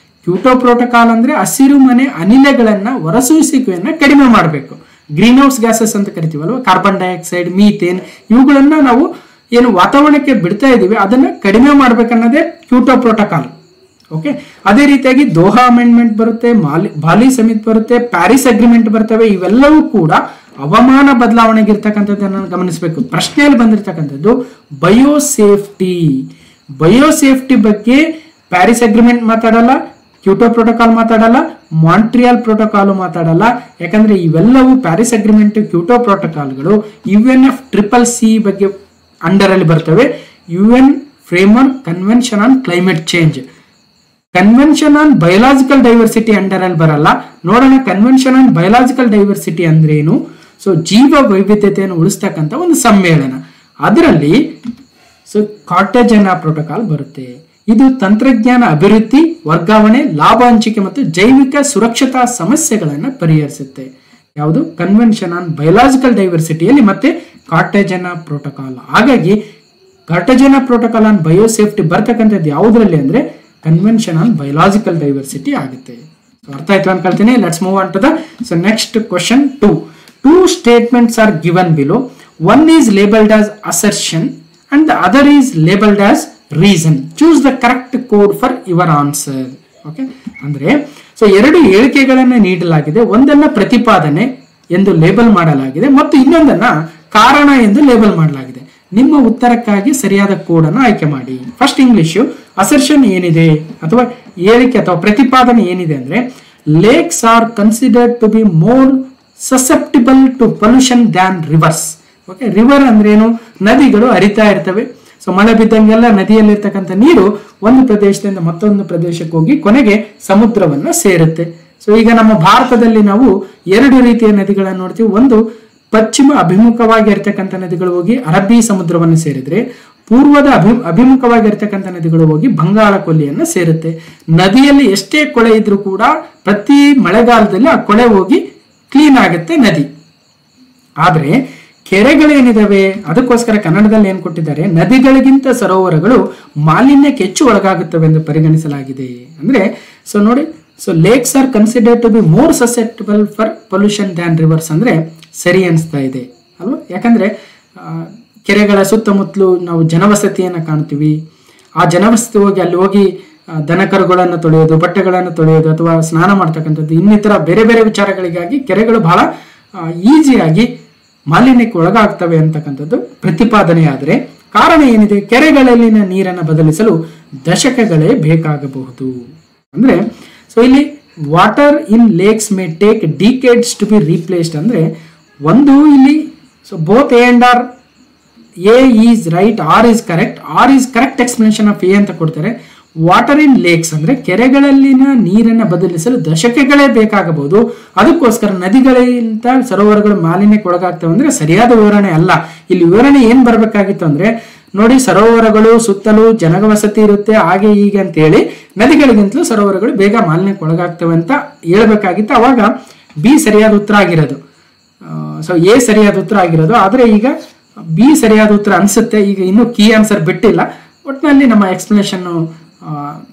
ಕ್ಯೂಟೋ ಪ್ರೋಟೋಕಾಲ್ ಅಂದ್ರೆ ಹಸಿರು ಮನೆ ಅನಿಲಗಳನ್ನ ಹೊರಸೂಸುವಿಕೆಯನ್ನ ಕಡಿಮೆ ಮಾಡಬೇಕು. ಗ್ರೀನ್ ಹೌಸ್ ಗ್ಯಾಸಸ್ ಅಂತ ಕರಿತೀವಲ್ವ, ಕಾರ್ಬನ್ ಡೈಆಕ್ಸೈಡ್, ಮೀಥೇನ್, ಇವುಗಳನ್ನ ನಾವು ಏನು ವಾತಾವರಣಕ್ಕೆ ಬಿಡ್ತಾ ಇದೀವಿ ಅದನ್ನ ಕಡಿಮೆ ಮಾಡ್ಬೇಕನ್ನೋದೇ ಕ್ಯೂಟೋ ಪ್ರೋಟೋಕಾಲ್. ಓಕೆ, ಅದೇ ರೀತಿಯಾಗಿ ದೋಹಾ ಅಮೆಂಡ್ಮೆಂಟ್ ಬರುತ್ತೆ, ಬಾಲಿ ಸಮಿತ್ ಬರುತ್ತೆ, ಪ್ಯಾರಿಸ್ ಅಗ್ರಿಮೆಂಟ್ ಬರ್ತವೆ. ಇವೆಲ್ಲವೂ ಕೂಡ ಹವಾಮಾನ ಬದಲಾವಣೆಗೆ ಇರ್ತಕ್ಕಂಥದ್ದನ್ನು ಗಮನಿಸಬೇಕು. ಪ್ರಶ್ನೆಯಲ್ಲಿ ಬಂದಿರತಕ್ಕಂಥದ್ದು ಬಯೋಸೇಫ್ಟಿ. ಬಯೋಸೇಫ್ಟಿ ಬಗ್ಗೆ ಪ್ಯಾರಿಸ್ ಅಗ್ರಿಮೆಂಟ್ ಮಾತಾಡಲ್ಲ, ಕ್ಯೋಟೋ ಪ್ರೋಟೋಕಾಲ್ ಮಾತಾಡಲ್ಲ, ಮಾಂಟ್ರಿಯಲ್ ಪ್ರೋಟೋಕಾಲ್ ಮಾತಾಡಲ್ಲ. ಯಾಕಂದ್ರೆ ಇವೆಲ್ಲವೂ ಪ್ಯಾರಿಸ್ ಅಗ್ರಿಮೆಂಟ್, ಕ್ಯೋಟೋ ಪ್ರೋಟೋಕಾಲ್ಗಳು UNFCCC ಬಗ್ಗೆ ಅಂಡರ್ ಅಲ್ಲಿ ಬರ್ತವೆ. UN framework Convention on Climate change. Convention on biological diversity under ಅಲ್ಲಿ ಬರಲ್ಲ. ನೋಡೋಣ ಕನ್ವೆನ್ಷನ್ ಆನ್ ಬಯೋಲಾಜಿಕಲ್ ಡೈವರ್ಸಿಟಿ ಅಂದ್ರೆ ಏನು. ಸೊ ಜೀವ ವೈವಿಧ್ಯತೆಯನ್ನು ಉಳಿಸ್ತಕ್ಕಂಥ ಒಂದು ಸಮ್ಮೇಳನ. ಅದರಲ್ಲಿ ಕಾರ್ಟೆಜೆನಾ ಪ್ರೋಟೋಕಾಲ್ ಬರುತ್ತೆ. ಇದು ತಂತ್ರಜ್ಞಾನ ಅಭಿವೃದ್ಧಿ, ವರ್ಗಾವಣೆ, ಲಾಭ ಹಂಚಿಕೆ ಮತ್ತು ಜೈವಿಕ ಸುರಕ್ಷತಾ ಸಮಸ್ಯೆಗಳನ್ನು ಪರಿಹರಿಸುತ್ತೆ. ಯಾವುದು? ಕನ್ವೆನ್ಷನ್ ಆನ್ ಬಯೋಲಾಜಿಕಲ್ ಡೈವರ್ಸಿಟಿಯಲ್ಲಿ ಮತ್ತೆ ಕಾರ್ಟೆಜೆನಾ ಪ್ರೋಟೋಕಾಲ್. ಹಾಗಾಗಿ ಕಾರ್ಟೆಜೆನಾ ಪ್ರೋಟೋಕಾಲ್ ಆನ್ ಬಯೋಸೇಫ್ಟಿ ಬರ್ತಕ್ಕಂಥದ್ದು ಯಾವುದರಲ್ಲಿ ಅಂದ್ರೆ ಕನ್ವೆನ್ಷನ್ ಆನ್ ಬಯೋಲಾಜಿಕಲ್ ಡೈವರ್ಸಿಟಿ ಆಗುತ್ತೆ. ಅರ್ಥ ಆಯ್ತು ಅನ್ಕೊಳ್ತೀನಿ. Let's move on to the next question 2. Two statements are given below. One is labeled as assertion and the other is labeled as reason. Choose the correct code for your answer. Okay, ಅಂದ್ರೆ ಎರಡು ಹೇಳಿಕೆಗಳನ್ನು ನೀಡಲಾಗಿದೆ. ಒಂದನ್ನ ಪ್ರತಿಪಾದನೆ ಎಂದು label ಮಾಡಲಾಗಿದೆ ಮತ್ತು ಇನ್ನೊಂದನ್ನ ಕಾರಣ ಎಂದು ಲೇಬಲ್ ಮಾಡಲಾಗಿದೆ. ನಿಮ್ಮ ಉತ್ತರಕ್ಕಾಗಿ ಸರಿಯಾದ ಕೋಡ್ ಅನ್ನು ಆಯ್ಕೆ ಮಾಡಿ. ಫಸ್ಟ್ ಇಂಗ್ಲಿಷು ಅಸರ್ಷನ್ ಏನಿದೆ ಅಥವಾ ಹೇಳಿಕೆ ಅಥವಾ ಪ್ರತಿಪಾದನೆ ಏನಿದೆ ಅಂದ್ರೆ lakes are considered to be more susceptible to pollution than rivers. Okay, river ಅಂದ್ರೇನು? ನದಿಗಳು ಹರಿತಾ ಇರ್ತವೆ. ಸೊ ಮಳೆ ಬಿದ್ದಂಗೆಲ್ಲ ನದಿಯಲ್ಲಿರ್ತಕ್ಕಂಥ ನೀರು ಒಂದು ಪ್ರದೇಶದಿಂದ ಮತ್ತೊಂದು ಪ್ರದೇಶಕ್ಕೆ ಹೋಗಿ ಕೊನೆಗೆ ಸಮುದ್ರವನ್ನ ಸೇರುತ್ತೆ. ಸೊ ಈಗ ನಮ್ಮ ಭಾರತದಲ್ಲಿ ನಾವು ಎರಡು ರೀತಿಯ ನದಿಗಳನ್ನು ನೋಡ್ತೀವಿ. ಒಂದು ಪಶ್ಚಿಮ ಅಭಿಮುಖವಾಗಿರ್ತಕ್ಕಂಥ ನದಿಗಳು ಹೋಗಿ ಅರಬ್ಬಿ ಸಮುದ್ರವನ್ನು ಸೇರಿದ್ರೆ, ಪೂರ್ವದ ಅಭಿಮುಖವಾಗಿರ್ತಕ್ಕಂಥ ನದಿಗಳು ಹೋಗಿ ಬಂಗಾಳ ಕೊಲ್ಲಿಯನ್ನು ಸೇರುತ್ತೆ. ನದಿಯಲ್ಲಿ ಎಷ್ಟೇ ಕೊಳೆ ಇದ್ರೂ ಕೂಡ ಪ್ರತಿ ಮಳೆಗಾಲದಲ್ಲಿ ಆ ಕೊಳೆ ಹೋಗಿ ಕ್ಲೀನ್ ಆಗುತ್ತೆ ನದಿ. ಆದ್ರೆ ಕೆರೆಗಳೇನಿದಾವೆ ಅದಕ್ಕೋಸ್ಕರ ಕನ್ನಡದಲ್ಲಿ ಏನ್ ಕೊಟ್ಟಿದ್ದಾರೆ, ನದಿಗಳಿಗಿಂತ ಸರೋವರಗಳು ಮಾಲಿನ್ಯಕ್ಕೆ ಹೆಚ್ಚು ಒಳಗಾಗುತ್ತವೆ ಎಂದು ಪರಿಗಣಿಸಲಾಗಿದೆ. ಅಂದ್ರೆ ಸೊ ನೋಡಿ, so lakes are considered to be more susceptible for pollution than rivers ಅಂದ್ರೆ ಸರಿ ಅನಿಸ್ತಾ ಇದೆ ಅಲ್ವಾ? ಯಾಕಂದ್ರೆ ಕೆರೆಗಳ ಸುತ್ತಮುತ್ತಲು ನಾವು ಜನವಸತಿಯನ್ನ ಕಾಣ್ತೀವಿ. ಆ ಜನವಸತಿ ಹೋಗಿ ಅಲ್ಲಿ ಹೋಗಿ ದನಕರುಗಳನ್ನು ತೊಳೆಯೋದು, ಬಟ್ಟೆಗಳನ್ನು ತೊಳೆಯೋದು ಅಥವಾ ಸ್ನಾನ ಮಾಡ್ತಕ್ಕಂಥದ್ದು, ಇನ್ನಿತರ ಬೇರೆ ಬೇರೆ ವಿಚಾರಗಳಿಗಾಗಿ ಕೆರೆಗಳು ಬಹಳ ಈಸಿಯಾಗಿ ಮಾಲಿನ್ಯಕ್ಕೆ ಒಳಗಾಗ್ತವೆ ಅಂತಕ್ಕಂಥದ್ದು ಪ್ರತಿಪಾದನೆ. ಆದರೆ ಕಾರಣ ಏನಿದೆ? ಕೆರೆಗಳಲ್ಲಿನ ನೀರನ್ನು ಬದಲಿಸಲು ದಶಕಗಳೇ ಬೇಕಾಗಬಹುದು. ಅಂದ್ರೆ ಸೊ ಇಲ್ಲಿ water in lakes may take decades to be replaced. ಅಂದ್ರೆ ಒಂದು ಇಲ್ಲಿ so both A and R, A is right, R is correct, R is correct explanation of A ಅಂತ ಕೊಡ್ತಾರೆ. ವಾಟರ್ ಇನ್ ಲೇಕ್ಸ್ ಅಂದ್ರೆ ಕೆರೆಗಳಲ್ಲಿನ ನೀರನ್ನು ಬದಲಿಸಲು ದಶಕಗಳೇ ಬೇಕಾಗಬಹುದು. ಅದಕ್ಕೋಸ್ಕರ ನದಿಗಳಿಂದ ಸರೋವರಗಳು ಮಾಲಿನ್ಯಕ್ಕೆ ಒಳಗಾಗ್ತವೆ ಅಂದ್ರೆ ಸರಿಯಾದ ವಿವರಣೆ ಅಲ್ಲ. ಇಲ್ಲಿ ವಿವರಣೆ ಏನ್ ಬರ್ಬೇಕಾಗಿತ್ತು ಅಂದ್ರೆ ನೋಡಿ, ಸರೋವರಗಳು ಸುತ್ತಲೂ ಜನವಸತಿ ಇರುತ್ತೆ ಹಾಗೆ ಹೀಗೆ ಅಂತ ಹೇಳಿ ನದಿಗಳಿಗಿಂತಲೂ ಸರೋವರಗಳು ಬೇಗ ಮಾಲಿನ್ಯಕ್ಕೆ ಒಳಗಾಗ್ತವೆ ಅಂತ ಹೇಳ್ಬೇಕಾಗಿತ್ತು. ಅವಾಗ ಬಿ ಸರಿಯಾದ ಉತ್ತರ ಆಗಿರೋದು. ಸೊ ಎ ಸರಿಯಾದ ಉತ್ತರ ಆಗಿರೋದು. ಆದ್ರೆ ಈಗ ಬಿ ಸರಿಯಾದ ಉತ್ತರ ಅನ್ಸುತ್ತೆ. ಈಗ ಇನ್ನೂ ಕೀ ಆನ್ಸರ್ ಬಿಟ್ಟಿಲ್ಲ. ಒಟ್ಟಿನಲ್ಲಿ ನಮ್ಮ ಎಕ್ಸ್ಪ್ಲನೇಷನ್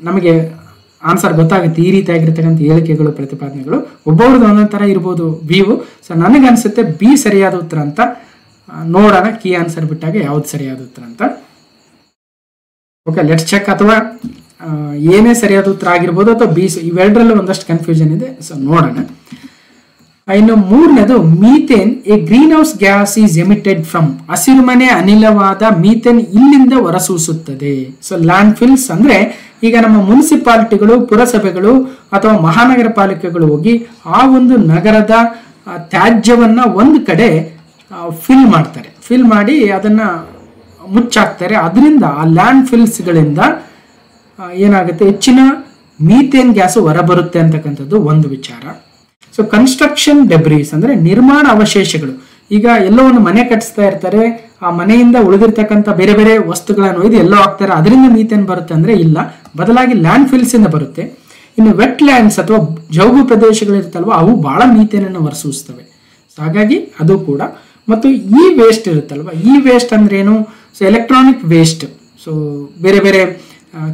ನಮಗೆ ಆನ್ಸರ್ ಗೊತ್ತಾಗುತ್ತೆ. ಈ ರೀತಿಯಾಗಿರ್ತಕ್ಕಂಥ ಹೇಳಿಕೆಗಳು, ಪ್ರತಿಪಾದನೆಗಳು ಒಬ್ಬೊಬ್ರದ್ದು ಒಂದೊಂದು ತರ ಇರ್ಬೋದು ವ್ಯೂ. ಸೊ ನನಗನ್ಸುತ್ತೆ ಬಿ ಸರಿಯಾದ ಉತ್ತರ ಅಂತ. ನೋಡೋಣ ಕೀ ಆನ್ಸರ್ ಬಿಟ್ಟಾಗ ಯಾವ್ದು ಸರಿಯಾದ ಉತ್ತರ ಅಂತ. Okay, let's check. ಅಥವಾ ಏನೇ ಸರಿಯಾದ ಉತ್ತರ ಆಗಿರ್ಬೋದು ಅಥವಾ ಬಿ, ಇವೆರಡರಲ್ಲೂ ಒಂದಷ್ಟು ಕನ್ಫ್ಯೂಷನ್ ಇದೆ. ಸೊ ನೋಡೋಣ. ಇನ್ನು ಮೂರನೇದು methane, A green house gas is emitted from. ಹಸಿರುಮನೆ ಅನಿಲವಾದ ಮೀಥೇನ್ ಇಲ್ಲಿಂದ ಹೊರಸೂಸುತ್ತದೆ. ಸೊ ಲ್ಯಾಂಡ್ ಫಿಲ್ಸ್ ಅಂದ್ರೆ ಈಗ ನಮ್ಮ ಮುನ್ಸಿಪಾಲಿಟಿಗಳು, ಪುರಸಭೆಗಳು ಅಥವಾ ಮಹಾನಗರ ಪಾಲಿಕೆಗಳು ಹೋಗಿ ಆ ಒಂದು ನಗರದ ತ್ಯಾಜ್ಯವನ್ನ ಒಂದು ಕಡೆ ಫಿಲ್ ಮಾಡ್ತಾರೆ. ಫಿಲ್ ಮಾಡಿ ಅದನ್ನ ಮುಚ್ಚಾಕ್ತಾರೆ. ಅದರಿಂದ ಆ ಲ್ಯಾಂಡ್ ಫಿಲ್ಸ್ಗಳಿಂದ ಏನಾಗುತ್ತೆ, ಹೆಚ್ಚಿನ ಮೀಥೇನ್ ಗ್ಯಾಸ್ ಹೊರಬರುತ್ತೆ ಅಂತಕ್ಕಂಥದ್ದು ಒಂದು ವಿಚಾರ. ಸೊ ಕನ್ಸ್ಟ್ರಕ್ಷನ್ ಡೆಬ್ರೀಸ್ ಅಂದ್ರೆ ನಿರ್ಮಾಣ ಅವಶೇಷಗಳು. ಈಗ ಎಲ್ಲೋ ಒಂದು ಮನೆ ಕಟ್ಟಿಸ್ತಾ ಇರ್ತಾರೆ, ಆ ಮನೆಯಿಂದ ಉಳಿದಿರ್ತಕ್ಕಂಥ ಬೇರೆ ಬೇರೆ ವಸ್ತುಗಳನ್ನು ಒಯ್ದು ಎಲ್ಲೋ ಹಾಕ್ತಾರೆ, ಅದರಿಂದ ಮೀಥೇನ್ ಬರುತ್ತೆ ಅಂದ್ರೆ ಇಲ್ಲ, ಬದಲಾಗಿ ಲ್ಯಾಂಡ್ ಫಿಲ್ಸ್ ಇಂದ ಬರುತ್ತೆ. ಇನ್ನು ವೆಟ್ ಲ್ಯಾಂಡ್ಸ್ ಅಥವಾ ಜೌಗು ಪ್ರದೇಶಗಳಿರ್ತಲ್ವ ಅವು ಬಹಳ ಮೀಥೇನ್ ಅನ್ನು ಹೊರಸೂಸ್ತವೆ. ಸೊ ಹಾಗಾಗಿ ಅದು ಕೂಡ. ಮತ್ತು ಈ ವೇಸ್ಟ್ ಇರುತ್ತಲ್ವ, ಈ ವೇಸ್ಟ್ ಅಂದ್ರೆ ಏನು? So electronic waste. ಸೊ ಬೇರೆ ಬೇರೆ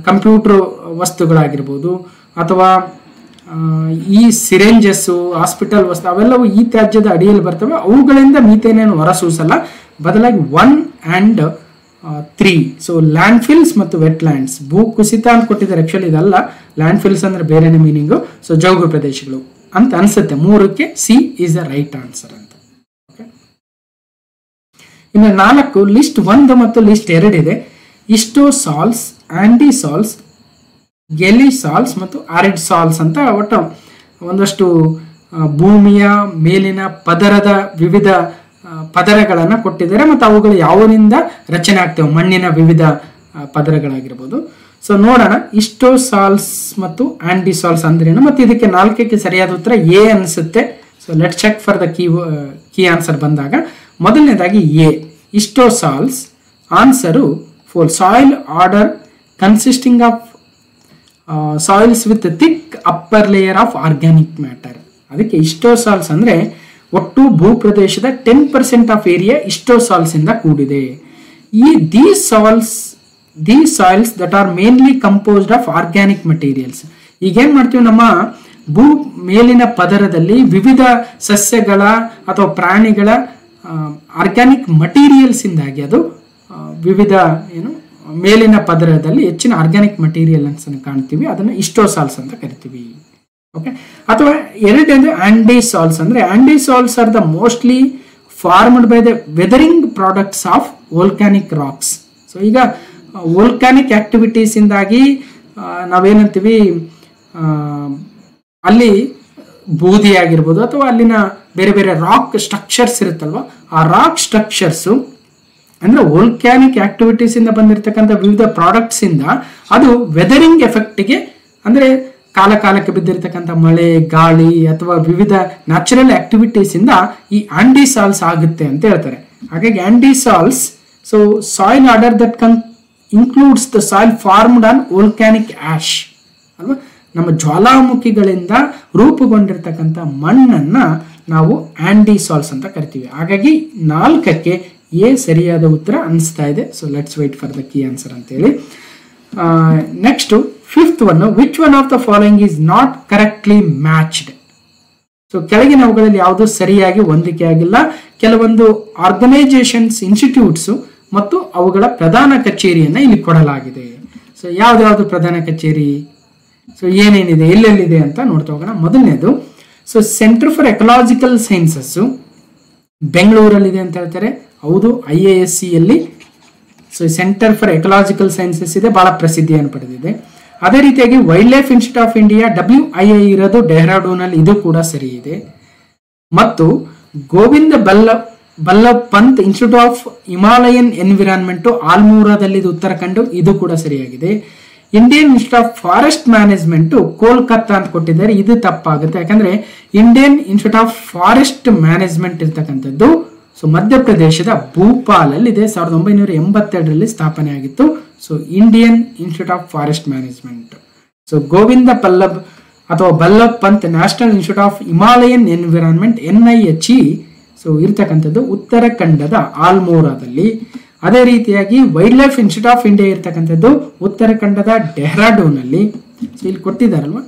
ಕಂಪ್ಯೂಟರ್ ವಸ್ತುಗಳಾಗಿರ್ಬೋದು ಅಥವಾ ಈ ಸಿರೆಂಜಸ್ಸು, ಹಾಸ್ಪಿಟಲ್ ವಸ್ತು, ಅವೆಲ್ಲವೂ ಈ ತ್ಯಾಜ್ಯದ ಅಡಿಯಲ್ಲಿ ಬರ್ತವೆ. ಅವುಗಳಿಂದ ಮೀಥೇನ್ ಹೊರಸೂಸಲ್ಲ, ಬದಲಾಗಿ 1 and 3. ಸೊ ಲ್ಯಾಂಡ್ ಫಿಲ್ಸ್ ಮತ್ತು ವೆಟ್ಲ್ಯಾಂಡ್ಸ್, ಭೂ ಕುಸಿತ ಅಂತ ಕೊಟ್ಟಿದ್ದಾರೆ. ಆಕ್ಚುಲಿ ಇದಲ್ಲ, ಲ್ಯಾಂಡ್ ಫಿಲ್ಸ್ ಅಂದ್ರೆ ಬೇರೆನೇ ಮೀನಿಂಗು. ಸೊ ಜೌಗು ಪ್ರದೇಶಗಳು ಅಂತ ಅನ್ಸುತ್ತೆ. 3ಕ್ಕೆ C is the right answer ಅಂತ. ಇನ್ನು 4 ಲಿಸ್ಟ್ 1 ಮತ್ತು ಲಿಸ್ಟ್ 2 ಇದೆ. ಇಸ್ಟೋಸಾಲ್ಸ್, ಆಂಟಿಸಾಲ್ಸ್, ಗೆಲಿಸಾಲ್ಸ್ ಮತ್ತು ಆರಿಡ್ ಸಾಲ್ಸ್ ಅಂತ ಒಟ್ಟು ಒಂದಷ್ಟು ಭೂಮಿಯ ಮೇಲಿನ ಪದರದ ವಿವಿಧ ಪದರಗಳನ್ನು ಕೊಟ್ಟಿದ್ದಾರೆ ಮತ್ತು ಅವುಗಳು ಯಾವನಿಂದ ರಚನೆ ಆಗ್ತವೆ, ಮಣ್ಣಿನ ವಿವಿಧ ಪದರಗಳಾಗಿರ್ಬೋದು. ಸೊ ನೋಡೋಣ ಇಸ್ಟೋಸಾಲ್ಸ್ ಮತ್ತು ಆಂಟಿಸಾಲ್ಸ್ ಅಂದ್ರೇನು ಮತ್ತು ಇದಕ್ಕೆ 4ಕ್ಕೆ ಸರಿಯಾದ ಉತ್ತರ ಎ ಅನಿಸುತ್ತೆ. So let check for the key answer ಬಂದಾಗ ಮೊದಲನೇದಾಗಿ A histosols answer for soil order consisting of soils with thick upper layer of organic matter. ಅದಕ್ಕೆ ಇಸ್ಟೋಸಾಲ್ಸ್ ಅಂದ್ರೆ ಒಟ್ಟು ಭೂಪ್ರದೇಶದ 10% ಆಫ್ ಏರಿಯಾ ಇಸ್ಟೋಸಾಲ್ಸ್ ಇಂದ ಕೂಡಿದೆ. ಈ these soils that are mainly composed of organic materials. ಈಗೇನ್ ಮಾಡ್ತೀವಿ, ನಮ್ಮ ಭೂ ಮೇಲಿನ ಪದರದಲ್ಲಿ ವಿವಿಧ ಸಸ್ಯಗಳ ಅಥವಾ ಪ್ರಾಣಿಗಳ ಆರ್ಗ್ಯಾನಿಕ್ ಮಟೀರಿಯಲ್ಸ್ ಇಂದಾಗಿ ಅದು ವಿವಿಧ ಮೇಲಿನ ಪದರದಲ್ಲಿ ಹೆಚ್ಚಿನ ಆರ್ಗ್ಯಾನಿಕ್ ಮಟೀರಿಯಲ್ಸ್ ಅನ್ನು ಕಾಣ್ತೀವಿ. ಅದನ್ನು ಇಸ್ಟೋಸಾಲ್ಸ್ ಅಂತ ಕರಿತೀವಿ. ಓಕೆ, ಅಥವಾ ಎರಡನೇದು ಆಂಟಿಸಾಲ್ಸ್ ಅಂದ್ರೆ andisols are the mostly formed by the weathering products of volcanic rocks. So ಈಗ ವೋಲ್ಕ್ಯಾನಿಕ್ ಆಕ್ಟಿವಿಟೀಸ್ ಇಂದಾಗಿ ನಾವೇನಂತೀವಿ, ಅಲ್ಲಿ ಬೂದಿ ಆಗಿರ್ಬೋದು ಅಥವಾ ಅಲ್ಲಿನ ಬೇರೆ ಬೇರೆ ರಾಕ್ ಸ್ಟ್ರಕ್ಚರ್ಸ್ ಇರುತ್ತಲ್ವ, ಆ ರಾಕ್ ಸ್ಟ್ರಕ್ಚರ್ಸು ಅಂದ್ರೆ ವೋಲ್ಕ್ಯಾನಿಕ್ ಆಕ್ಟಿವಿಟೀಸ್ ಇಂದ ಬಂದಿರತಕ್ಕಂಥ ವಿವಿಧ ಪ್ರಾಡಕ್ಟ್ಸ್ ಇಂದ ಅದು ವೆದರಿಂಗ್ ಎಫೆಕ್ಟ್ಗೆ ಅಂದ್ರೆ ಕಾಲಕ್ಕೆ ಬಿದ್ದಿರತಕ್ಕಂಥ ಮಳೆ, ಗಾಳಿ ಅಥವಾ ವಿವಿಧ ನ್ಯಾಚುರಲ್ ಆಕ್ಟಿವಿಟೀಸ್ ಇಂದ ಈ ಆಂಟಿಸಾಲ್ಸ್ ಆಗುತ್ತೆ ಅಂತ ಹೇಳ್ತಾರೆ. ಹಾಗಾಗಿ andisols so soil order that includes the soil formed on volcanic ash ಅಲ್ವಾ, ನಮ್ಮ ಜ್ವಾಲಾಮುಖಿಗಳಿಂದ ರೂಪುಗೊಂಡಿರ್ತಕ್ಕಂಥ ಮಣ್ಣನ್ನ ನಾವು ಆಂಟಿಸಾಲ್ಸ್ ಅಂತ ಕರಿತೀವಿ. ಹಾಗಾಗಿ 4ಕ್ಕೆ ಎ ಸರಿಯಾದ ಉತ್ತರ ಅನಿಸ್ತಾ ಇದೆ. So let's wait for the key answer ಅಂತೇಳಿ. Next 5th one, which one of the following is not correctly matched. So ಕೆಳಗಿನವುಗಳಲ್ಲಿ ಯಾವುದು ಸರಿಯಾಗಿ ಹೊಂದಿಕೆ ಆಗಿಲ್ಲ. ಕೆಲವೊಂದು ಆರ್ಗನೈಸೇಷನ್ಸ್, ಇನ್ಸ್ಟಿಟ್ಯೂಟ್ಸ್ ಮತ್ತು ಅವುಗಳ ಪ್ರಧಾನ ಕಚೇರಿಯನ್ನ ಇಲ್ಲಿ ಕೊಡಲಾಗಿದೆ. ಸೊ ಯಾವ್ದು ಪ್ರಧಾನ ಕಚೇರಿ, ಸೊ ಏನೇನಿದೆ, ಎಲ್ಲೆಲ್ಲಿದೆ ಅಂತ ನೋಡ್ತಾ ಹೋಗೋಣ. ಮೊದಲನೇದು so centre for ecological sciences ಬೆಂಗಳೂರಲ್ಲಿದೆ ಅಂತ ಹೇಳ್ತಾರೆ. ಹೌದು, IISc ಯಲ್ಲಿ so centre for ecological sciences ಇದೆ, ಬಹಳ ಪ್ರಸಿದ್ಧಿಯನ್ನು ಪಡೆದಿದೆ. ಅದೇ ರೀತಿಯಾಗಿ wild life institute of India WII ಇರೋದು ಡೆಹ್ರಾಡೂನ್ ಅಲ್ಲಿ, ಇದು ಕೂಡ ಸರಿ ಇದೆ. ಮತ್ತು Govind Ballabh Pant institute of Himalayan environment ಆಲ್ಮೂರಾದಲ್ಲಿ, ಇದು ಉತ್ತರಾಖಂಡ್, ಇದು ಕೂಡ ಸರಿಯಾಗಿದೆ. Indian institute of forest management Kolkata ಅಂತ ಕೊಟ್ಟಿದ್ದಾರೆ, ಇದು ತಪ್ಪಾಗುತ್ತೆ. ಯಾಕಂದ್ರೆ Indian institute of forest management ಇರ್ತಕ್ಕಂಥದ್ದು ಸೊ ಮಧ್ಯಪ್ರದೇಶದ ಭೂಪಾಲ್ ಅಲ್ಲಿ ಇದೆ. 1982ರಲ್ಲಿ ಸ್ಥಾಪನೆ ಆಗಿತ್ತು. So Indian institute of forest management. So Govind Ballabh Pant national institute of Himalayan environment NIHE so ಇರ್ತಕ್ಕಂಥದ್ದು ಉತ್ತರಾಖಂಡದ ಆಲ್ಮೋರಾದಲ್ಲಿ. ಅದೇ ರೀತಿಯಾಗಿ wild life institute of India ಇರ್ತಕ್ಕಂಥದ್ದು ಉತ್ತರಾಖಂಡದ ಡೆಹ್ರಾಡೂನ್ ಅಲ್ಲಿ. ಸೊ ಇಲ್ಲಿ ಕೊಟ್ಟಿದ್ದಾರಲ್ವಾ,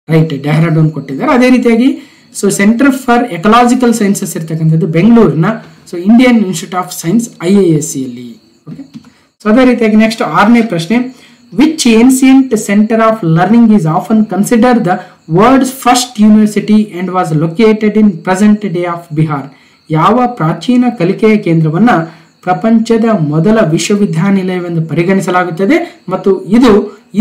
ರೈಟ್, ಡೆಹ್ರಾಡೂನ್ ಕೊಟ್ಟಿದ್ದಾರೆ. ಅದೇ ರೀತಿಯಾಗಿ so centre for ecological Sciences ಇರ್ತಕ್ಕಂಥದ್ದು ಬೆಂಗಳೂರಿನ so Indian institute of Science IISc ಅಲ್ಲಿ. ಓಕೆ, ಸೊ ಅದೇ ರೀತಿಯಾಗಿ ನೆಕ್ಸ್ಟ್ 6ನೇ ಪ್ರಶ್ನೆ, which ancient centre of learning is often consider the world's first university and was located in present day of Bihar. ಯಾವ ಪ್ರಾಚೀನ ಕಲಿಕೆಯ ಕೇಂದ್ರವನ್ನ ಪ್ರಪಂಚದ ಮೊದಲ ವಿಶ್ವವಿದ್ಯಾನಿಲಯವೆಂದು ಪರಿಗಣಿಸಲಾಗುತ್ತದೆ ಮತ್ತು ಇದು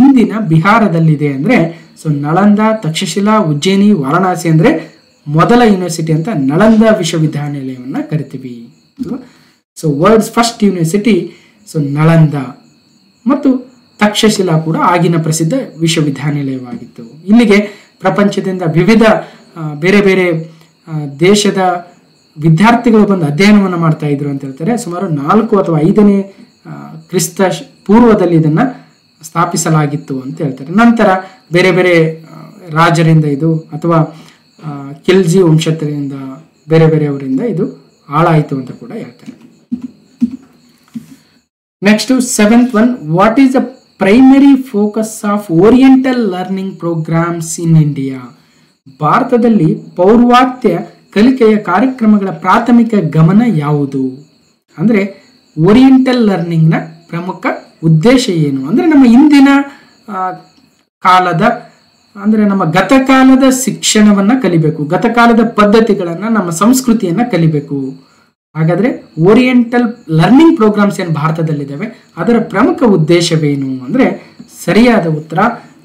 ಇಂದಿನ ಬಿಹಾರದಲ್ಲಿದೆ ಅಂದ್ರೆ ಸೊ ನಳಂದ, ತಕ್ಷಶಿಲಾ, ಉಜ್ಜಯಿನಿ, ವಾರಣಾಸಿ ಅಂದ್ರೆ ಮೊದಲ ಯೂನಿವರ್ಸಿಟಿ ಅಂತ ನಳಂದ ವಿಶ್ವವಿದ್ಯಾನಿಲಯವನ್ನ ಕರಿತೀವಿ. So world's first university so Nalanda, ಮತ್ತು ತಕ್ಷಶಿಲಾ ಕೂಡ ಆಗಿನ ಪ್ರಸಿದ್ಧ ವಿಶ್ವವಿದ್ಯಾನಿಲಯವಾಗಿತ್ತು. ಇಲ್ಲಿಗೆ ಪ್ರಪಂಚದಿಂದ ವಿವಿಧ ಬೇರೆ ಬೇರೆ ದೇಶದ ವಿದ್ಯಾರ್ಥಿಗಳು ಬಂದು ಅಧ್ಯಯನವನ್ನು ಮಾಡ್ತಾ ಇದ್ರು ಅಂತ ಹೇಳ್ತಾರೆ. ಸುಮಾರು 4 ಅಥವಾ 5ನೇ ಕ್ರಿಸ್ತ ಪೂರ್ವದಲ್ಲಿ ಇದನ್ನ ಸ್ಥಾಪಿಸಲಾಗಿತ್ತು ಅಂತ ಹೇಳ್ತಾರೆ. ನಂತರ ಬೇರೆ ಬೇರೆ ರಾಜರಿಂದ ಇದು ಅಥವಾ ಖಿಲ್ಜಿ ವಂಶಸ್ಥರಿಂದ ಬೇರೆ ಬೇರೆಯವರಿಂದ ಇದು ಹಾಳಾಯಿತು ಅಂತ ಕೂಡ ಹೇಳ್ತಾರೆ. Next 7th one, what is the primary focus of oriental learning programmes in India. ಭಾರತದಲ್ಲಿ ಪೌರ್ವಾತ್ಯ ಕಲಿಕೆಯ ಕಾರ್ಯಕ್ರಮಗಳ ಪ್ರಾಥಮಿಕ ಗಮನ ಯಾವುದು ಅಂದ್ರೆ ಓರಿಯೆಂಟಲ್ ಲರ್ನಿಂಗ್ನ ಪ್ರಮುಖ ಉದ್ದೇಶ ಏನು ಅಂದರೆ ನಮ್ಮ ಇಂದಿನ ಕಾಲದ ಅಂದರೆ ನಮ್ಮ ಗತಕಾಲದ ಶಿಕ್ಷಣವನ್ನು ಕಲಿಬೇಕು, ಗತಕಾಲದ ಪದ್ಧತಿಗಳನ್ನು, ನಮ್ಮ ಸಂಸ್ಕೃತಿಯನ್ನು ಕಲಿಬೇಕು. ಹಾಗಾದರೆ ಓರಿಯೆಂಟಲ್ ಲರ್ನಿಂಗ್ ಪ್ರೋಗ್ರಾಮ್ಸ್ ಏನು ಭಾರತದಲ್ಲಿದ್ದಾವೆ ಅದರ ಪ್ರಮುಖ ಉದ್ದೇಶವೇನು ಅಂದರೆ ಸರಿಯಾದ ಉತ್ತರ.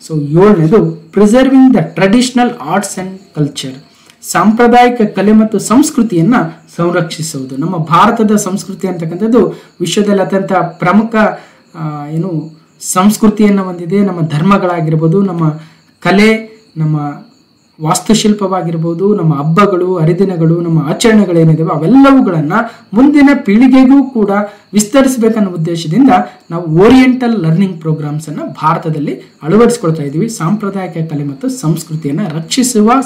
ಸೊ 7ನೇದು preserving the traditional arts and culture, ಸಾಂಪ್ರದಾಯಿಕ ಕಲೆ ಮತ್ತು ಸಂಸ್ಕೃತಿಯನ್ನು ಸಂರಕ್ಷಿಸುವುದು. ನಮ್ಮ ಭಾರತದ ಸಂಸ್ಕೃತಿ ಅಂತಕ್ಕಂಥದ್ದು ವಿಶ್ವದಲ್ಲಿ ಅತ್ಯಂತ ಪ್ರಮುಖ ಸಂಸ್ಕೃತಿಯನ್ನು ಹೊಂದಿದೆ. ನಮ್ಮ ಧರ್ಮಗಳಾಗಿರ್ಬೋದು, ನಮ್ಮ ಕಲೆ, ನಮ್ಮ ವಾಸ್ತುಶಿಲ್ಪವಾಗಿರ್ಬೋದು, ನಮ್ಮ ಹಬ್ಬಗಳು, ಹರಿದಿನಗಳು, ನಮ್ಮ ಆಚರಣೆಗಳೇನಿದಾವೆ ಅವೆಲ್ಲವುಗಳನ್ನು ಮುಂದಿನ ಪೀಳಿಗೆಗೂ ಕೂಡ ವಿಸ್ತರಿಸಬೇಕನ್ನೋ ಉದ್ದೇಶದಿಂದ ನಾವು ಓರಿಯೆಂಟಲ್ ಲರ್ನಿಂಗ್ ಪ್ರೋಗ್ರಾಮ್ಸನ್ನು ಭಾರತದಲ್ಲಿ ಅಳವಡಿಸ್ಕೊಳ್ತಾ ಇದ್ದೀವಿ, ಸಾಂಪ್ರದಾಯಿಕ ಕಲೆ ಮತ್ತು ಸಂಸ್ಕೃತಿಯನ್ನು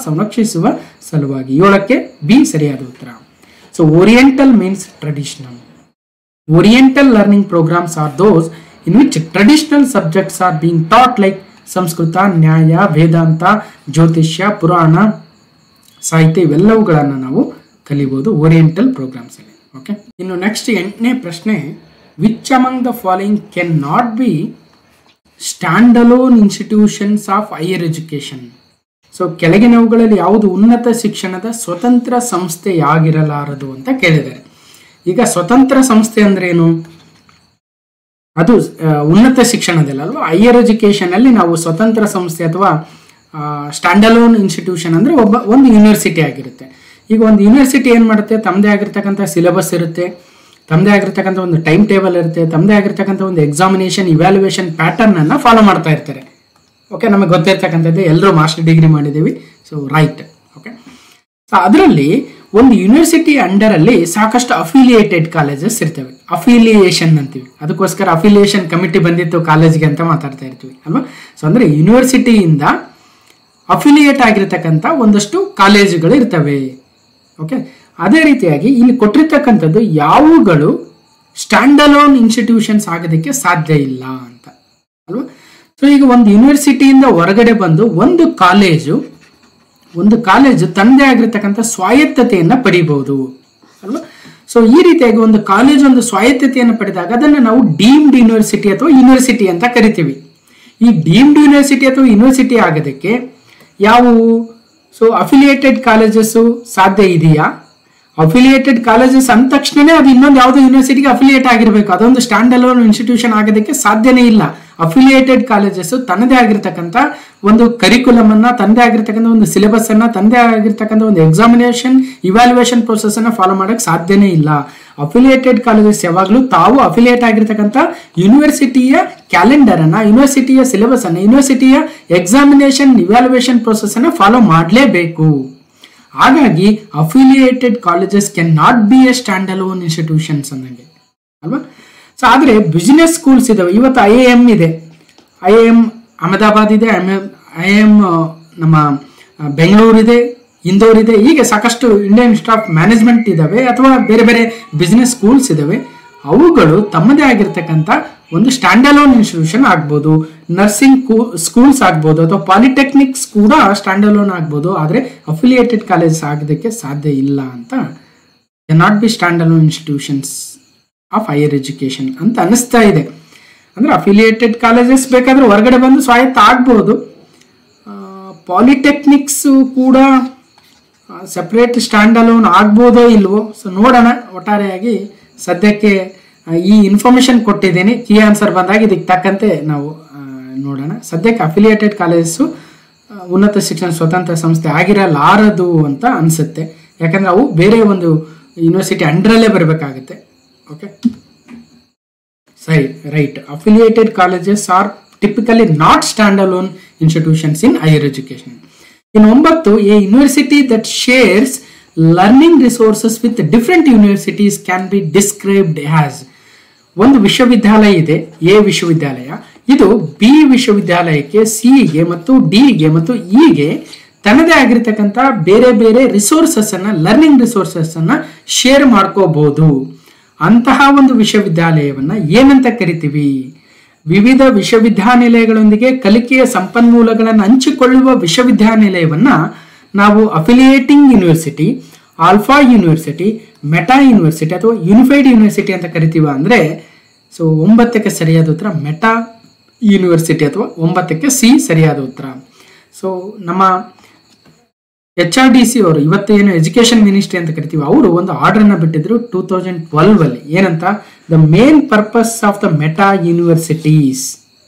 ಸಂರಕ್ಷಿಸುವ ಸಲುವಾಗಿ. 7ಕ್ಕೆ ಬಿ ಸರಿಯಾದ ಉತ್ತರ. So oriental means traditional. Oriental learning programmes are those in which traditional subjects are being taught like Sanskrit, Nyaya, Vedanta, Jyotishya, Purana, Sahitya ಇವೆಲ್ಲವುಗಳನ್ನು ನಾವು ಕಲಿಬಹುದು ಓರಿಯೆಂಟಲ್ ಪ್ರೋಗ್ರಾಮ್ಸ್ ಅಲ್ಲಿ. ಓಕೆ, ಇನ್ನು ನೆಕ್ಸ್ಟ್ 8ನೇ ಪ್ರಶ್ನೆ, which among the following can not be standalone institutions of higher education. So ಕೆಳಗಿನವುಗಳಲ್ಲಿ ಯಾವುದು ಉನ್ನತ ಶಿಕ್ಷಣದ ಸ್ವತಂತ್ರ ಸಂಸ್ಥೆಯಾಗಿರಲಾರದು ಅಂತ ಕೇಳಿದ್ದಾರೆ. ಈಗ ಸ್ವತಂತ್ರ ಸಂಸ್ಥೆ ಅಂದ್ರೆ ಏನು? ಅದು ಉನ್ನತ ಶಿಕ್ಷಣದಲ್ಲಿ ಅಲ್ವಾ, ಹೈಯರ್ ಎಜುಕೇಷನ್ ಅಲ್ಲಿ ನಾವು ಸ್ವತಂತ್ರ ಸಂಸ್ಥೆ ಅಥವಾ ಸ್ಟ್ಯಾಂಡ್ ಅಲೋನ್ ಇನ್ಸ್ಟಿಟ್ಯೂಷನ್ ಅಂದರೆ ಒಂದು ಯೂನಿವರ್ಸಿಟಿ ಆಗಿರುತ್ತೆ. ಈಗ ಒಂದು ಯೂನಿವರ್ಸಿಟಿ ಏನು ಮಾಡುತ್ತೆ, ತಮ್ಮದೇ ಆಗಿರ್ತಕ್ಕಂಥ ಸಿಲೆಬಸ್ ಇರುತ್ತೆ, ತಮ್ಮದೇ ಆಗಿರ್ತಕ್ಕಂಥ ಒಂದು ಟೈಮ್ ಟೇಬಲ್ ಇರುತ್ತೆ, ತಮ್ಮದೇ ಆಗಿರ್ತಕ್ಕಂಥ ಒಂದು ಎಕ್ಸಾಮಿನೇಷನ್ ಇವ್ಯಾಲ್ಯೂಯೇಷನ್ ಪ್ಯಾಟರ್ನನ್ನು ಫಾಲೋ ಮಾಡ್ತಾ ಇರ್ತಾರೆ. ಓಕೆ, ನಮಗೆ ಗೊತ್ತಿರ್ತಕ್ಕಂಥದ್ದು ಎಲ್ಲರೂ ಮಾಸ್ಟರ್ ಡಿಗ್ರಿ ಮಾಡಿದ್ದೀವಿ. So right. ಓಕೆ, ಸೊ ಅದರಲ್ಲಿ ಒಂದು ಯೂನಿವರ್ಸಿಟಿ ಅಂಡರಲ್ಲಿ ಸಾಕಷ್ಟು ಅಫಿಲಿಯೇಟೆಡ್ ಕಾಲೇಜಸ್ ಇರ್ತವೆ. ಅಫಿಲಿಯೇಷನ್ ಅಂತೀವಿ, ಅದಕ್ಕೋಸ್ಕರ ಅಫಿಲಿಯೇಷನ್ ಕಮಿಟಿ ಬಂದಿತ್ತು ಕಾಲೇಜ್ಗೆ ಅಂತ ಮಾತಾಡ್ತಾ ಇರ್ತೀವಿ ಅಲ್ವಾ. ಸೊ ಅಂದರೆ ಯೂನಿವರ್ಸಿಟಿಯಿಂದ ಅಫಿಲಿಯೇಟ್ ಆಗಿರ್ತಕ್ಕಂಥ ಒಂದಷ್ಟು ಕಾಲೇಜುಗಳು ಇರ್ತವೆ. ಓಕೆ, ಅದೇ ರೀತಿಯಾಗಿ ಇಲ್ಲಿ ಕೊಟ್ಟಿರ್ತಕ್ಕಂಥದ್ದು ಯಾವುಗಳು ಸ್ಟ್ಯಾಂಡ್ ಅಲೋನ್ ಇನ್ಸ್ಟಿಟ್ಯೂಷನ್ಸ್ ಆಗೋದಕ್ಕೆ ಸಾಧ್ಯ ಇಲ್ಲ ಅಂತ ಅಲ್ವಾ. ಸೊ ಈಗ ಒಂದು ಯೂನಿವರ್ಸಿಟಿಯಿಂದ ಹೊರಗಡೆ ಬಂದು ಒಂದು ಕಾಲೇಜು ತನ್ನದೇ ಆಗಿರ್ತಕ್ಕಂಥ ಸ್ವಾಯತ್ತತೆಯನ್ನು ಪಡಿಬಹುದು ಅಲ್ವಾ. ಸೊ ಈ ರೀತಿಯಾಗಿ ಒಂದು ಕಾಲೇಜು ಒಂದು ಸ್ವಾಯತ್ತತೆಯನ್ನು ಪಡೆದಾಗ ಅದನ್ನು ನಾವು ಡೀಮ್ಡ್ ಯೂನಿವರ್ಸಿಟಿ ಅಥವಾ ಯೂನಿವರ್ಸಿಟಿ ಅಂತ ಕರಿತೀವಿ. ಈ ಡೀಮ್ಡ್ ಯೂನಿವರ್ಸಿಟಿ ಅಥವಾ ಯೂನಿವರ್ಸಿಟಿ ಆಗೋದಕ್ಕೆ ಯಾವುವು? ಸೊ ಅಫಿಲಿಯೇಟೆಡ್ ಕಾಲೇಜಸ್ ಸಾಧ್ಯ ಇದೆಯಾ? ಅಫಿಲಿಯೇಟೆಡ್ ಕಾಲೇಜಸ್ ಅಂದ ತಕ್ಷಣನೇ ಅದು ಇನ್ನೊಂದು ಯಾವುದೋ ಯೂನಿವರ್ಸಿಟಿಗೆ ಅಫಿಲಿಯೇಟ್ ಆಗಿರಬೇಕು, ಅದೊಂದು ಸ್ಟ್ಯಾಂಡ್ ಅಲೋನ್ ಇನ್ಸ್ಟಿಟ್ಯೂಷನ್ ಆಗೋದಕ್ಕೆ ಸಾಧ್ಯನೇ ಇಲ್ಲ. ಅಫಿಲಿಯೇಟೆಡ್ ಕಾಲೇಜಸ್ ತನ್ನದೇ ಆಗಿರ್ತಕ್ಕಂಥ ಒಂದು ಕರಿಕ್ಯುಲಮ್ ಅನ್ನ, ತನ್ನದೇ ಆಗಿರ್ತಕ್ಕಂಥ ಒಂದು ಸಿಲೆಬಸ್ ಅನ್ನ, ತನ್ನದೇ ಆಗಿರ್ತಕ್ಕಂಥ ಒಂದು ಎಕ್ಸಾಮಿನೇಷನ್ ಇವ್ಯಾಲ್ಯೂಯೇಷನ್ ಪ್ರೊಸೆಸ್ ಅನ್ನ ಫಾಲೋ ಮಾಡಕ್ಕೆ ಸಾಧ್ಯನೇ ಇಲ್ಲ. ಅಫಿಲಿಯೇಟೆಡ್ ಕಾಲೇಜಸ್ ಯಾವಾಗಲೂ ತಾವು ಅಫಿಲಿಯೇಟ್ ಆಗಿರ್ತಕ್ಕಂಥ ಯೂನಿವರ್ಸಿಟಿಯ ಕ್ಯಾಲೆಂಡರ್ ಅನ್ನ, ಯೂನಿವರ್ಸಿಟಿಯ ಸಿಲೆಬಸ್ ಅನ್ನ, ಯೂನಿವರ್ಸಿಟಿಯ ಎಕ್ಸಾಮಿನೇಷನ್ ಇವ್ಯಾಲ್ಯೂಯೇಷನ್ ಪ್ರೊಸೆಸ್ ಅನ್ನ ಫಾಲೋ ಮಾಡಲೇಬೇಕು. ಹಾಗಾಗಿ affiliated colleges can not be A stand alone institutions ಅನ್ನಂಗೆ ಅಲ್ವಾ. ಸೊ ಆದರೆ ಬಿಸಿನೆಸ್ ಸ್ಕೂಲ್ಸ್ ಇದಾವೆ. ಇವತ್ತು IIM ಇದೆ, IIM ಅಹಮದಾಬಾದ್ ಇದೆ, IIM ನಮ್ಮ ಬೆಂಗಳೂರು ಇದೆ, ಇಂದೋರ್ ಇದೆ, ಹೀಗೆ ಸಾಕಷ್ಟು ಇಂಡಿಯನ್ ಇನ್ಸ್ಟಿಟ್ಯೂಟ್ ಆಫ್ ಮ್ಯಾನೇಜ್ಮೆಂಟ್ ಇದಾವೆ ಅಥವಾ ಬೇರೆ ಬೇರೆ ಬಿಸ್ನೆಸ್ ಸ್ಕೂಲ್ಸ್ ಇದಾವೆ. ಅವುಗಳು ತಮ್ಮದೇ ಆಗಿರ್ತಕ್ಕಂಥ ಒಂದು ಸ್ಟ್ಯಾಂಡ್ ಅಲೋನ್ ಇನ್ಸ್ಟಿಟ್ಯೂಷನ್ ಆಗ್ಬೋದು, ನರ್ಸಿಂಗ್ ಸ್ಕೂಲ್ಸ್ ಆಗ್ಬೋದು, ಅಥವಾ ಪಾಲಿಟೆಕ್ನಿಕ್ಸ್ ಕೂಡ ಸ್ಟ್ಯಾಂಡ್ ಅಲೋನ್ ಆಗ್ಬೋದು. ಆದರೆ ಅಫಿಲಿಯೇಟೆಡ್ ಕಾಲೇಜಸ್ ಆಗೋದಕ್ಕೆ ಸಾಧ್ಯ ಇಲ್ಲ ಅಂತ, not be standalone institutions of higher education ಅಂತ ಅನಿಸ್ತಾ ಇದೆ. ಅಂದರೆ ಅಫಿಲಿಯೇಟೆಡ್ ಕಾಲೇಜಸ್ ಬೇಕಾದ್ರೆ ಹೊರಗಡೆ ಬಂದು ಸ್ವಾಯತ್ತ ಆಗ್ಬೋದು. ಪಾಲಿಟೆಕ್ನಿಕ್ಸ್ ಕೂಡ ಸಪ್ರೇಟ್ ಸ್ಟ್ಯಾಂಡ್ ಅಲೋನ್ ಆಗ್ಬೋದೋ ಇಲ್ವೋ, ಸೊ ನೋಡೋಣ. ಒಟ್ಟಾರೆಯಾಗಿ ಸದ್ಯಕ್ಕೆ ಈ ಇನ್ಫಾರ್ಮೇಶನ್ ಕೊಟ್ಟಿದ್ದೇನೆ, ಕೀ ಆನ್ಸರ್ ಬಂದಾಗ ಇದಕ್ಕೆ ತಕ್ಕಂತೆ ನಾವು ನೋಡೋಣ. ಸದ್ಯಕ್ಕೆ ಅಫಿಲಿಯೇಟೆಡ್ ಕಾಲೇಜಸ್ಸು ಉನ್ನತ ಶಿಕ್ಷಣ ಸ್ವತಂತ್ರ ಸಂಸ್ಥೆ ಆಗಿರಲಾರದು ಅಂತ ಅನಿಸುತ್ತೆ. ಯಾಕಂದರೆ ಅವು ಬೇರೆ ಒಂದು ಯೂನಿವರ್ಸಿಟಿ ಅಂಡರಲ್ಲೇ ಬರಬೇಕಾಗುತ್ತೆ. ಓಕೆ, ಸರಿ, right. Affiliated colleges are typically not standalone institutions in higher education. In 9, a university that shares learning resources with different universities can be described as. ಒಂದು ವಿಶ್ವವಿದ್ಯಾಲಯ ಇದೆ, ಎ ವಿಶ್ವವಿದ್ಯಾಲಯ. ಇದು ಬಿ ವಿಶ್ವವಿದ್ಯಾಲಯಕ್ಕೆ, ಸಿಗೆ ಮತ್ತು ಡಿಗೆ ಮತ್ತು ಇಗೆ ತನ್ನದೇ ಆಗಿರ್ತಕ್ಕಂಥ ಬೇರೆ ಬೇರೆ ರಿಸೋರ್ಸಸ್ ಅನ್ನ, ಲರ್ನಿಂಗ್ ರಿಸೋರ್ಸಸ್ ಅನ್ನ ಶೇರ್ ಮಾಡ್ಕೋಬಹುದು. ಅಂತಹ ಒಂದು ವಿಶ್ವವಿದ್ಯಾಲಯವನ್ನ ಏನಂತ ಕರಿತೀವಿ? ವಿವಿಧ ವಿಶ್ವವಿದ್ಯಾನಿಲಯಗಳೊಂದಿಗೆ ಕಲಿಕೆಯ ಸಂಪನ್ಮೂಲಗಳನ್ನು ಹಂಚಿಕೊಳ್ಳುವ ವಿಶ್ವವಿದ್ಯಾನಿಲಯವನ್ನ ನಾವು affiliating university, alpha university, meta university ಅಥವಾ ಯೂನಿಫೈಡ್ ಯೂನಿವರ್ಸಿಟಿ ಅಂತ ಕರಿತೀವ ಅಂದರೆ ಸೊ 9ಕ್ಕೆ ಸರಿಯಾದ ಉತ್ತರ ಮೆಟಾ ಯೂನಿವರ್ಸಿಟಿ ಅಥವಾ 9ಕ್ಕೆ ಸಿ ಸರಿಯಾದ ಉತ್ತರ. ಸೊ ನಮ್ಮ HRDC ಅವರು ಇವತ್ತು ಏನು ಎಜುಕೇಶನ್ ಮಿನಿಸ್ಟ್ರಿ ಅಂತ ಕರಿತೀವಿ ಅವರು ಒಂದು ಆರ್ಡರ್ನ ಬಿಟ್ಟಿದ್ರು 2012 ಅಲ್ಲಿ ಏನಂತ, the main purpose of the meta universities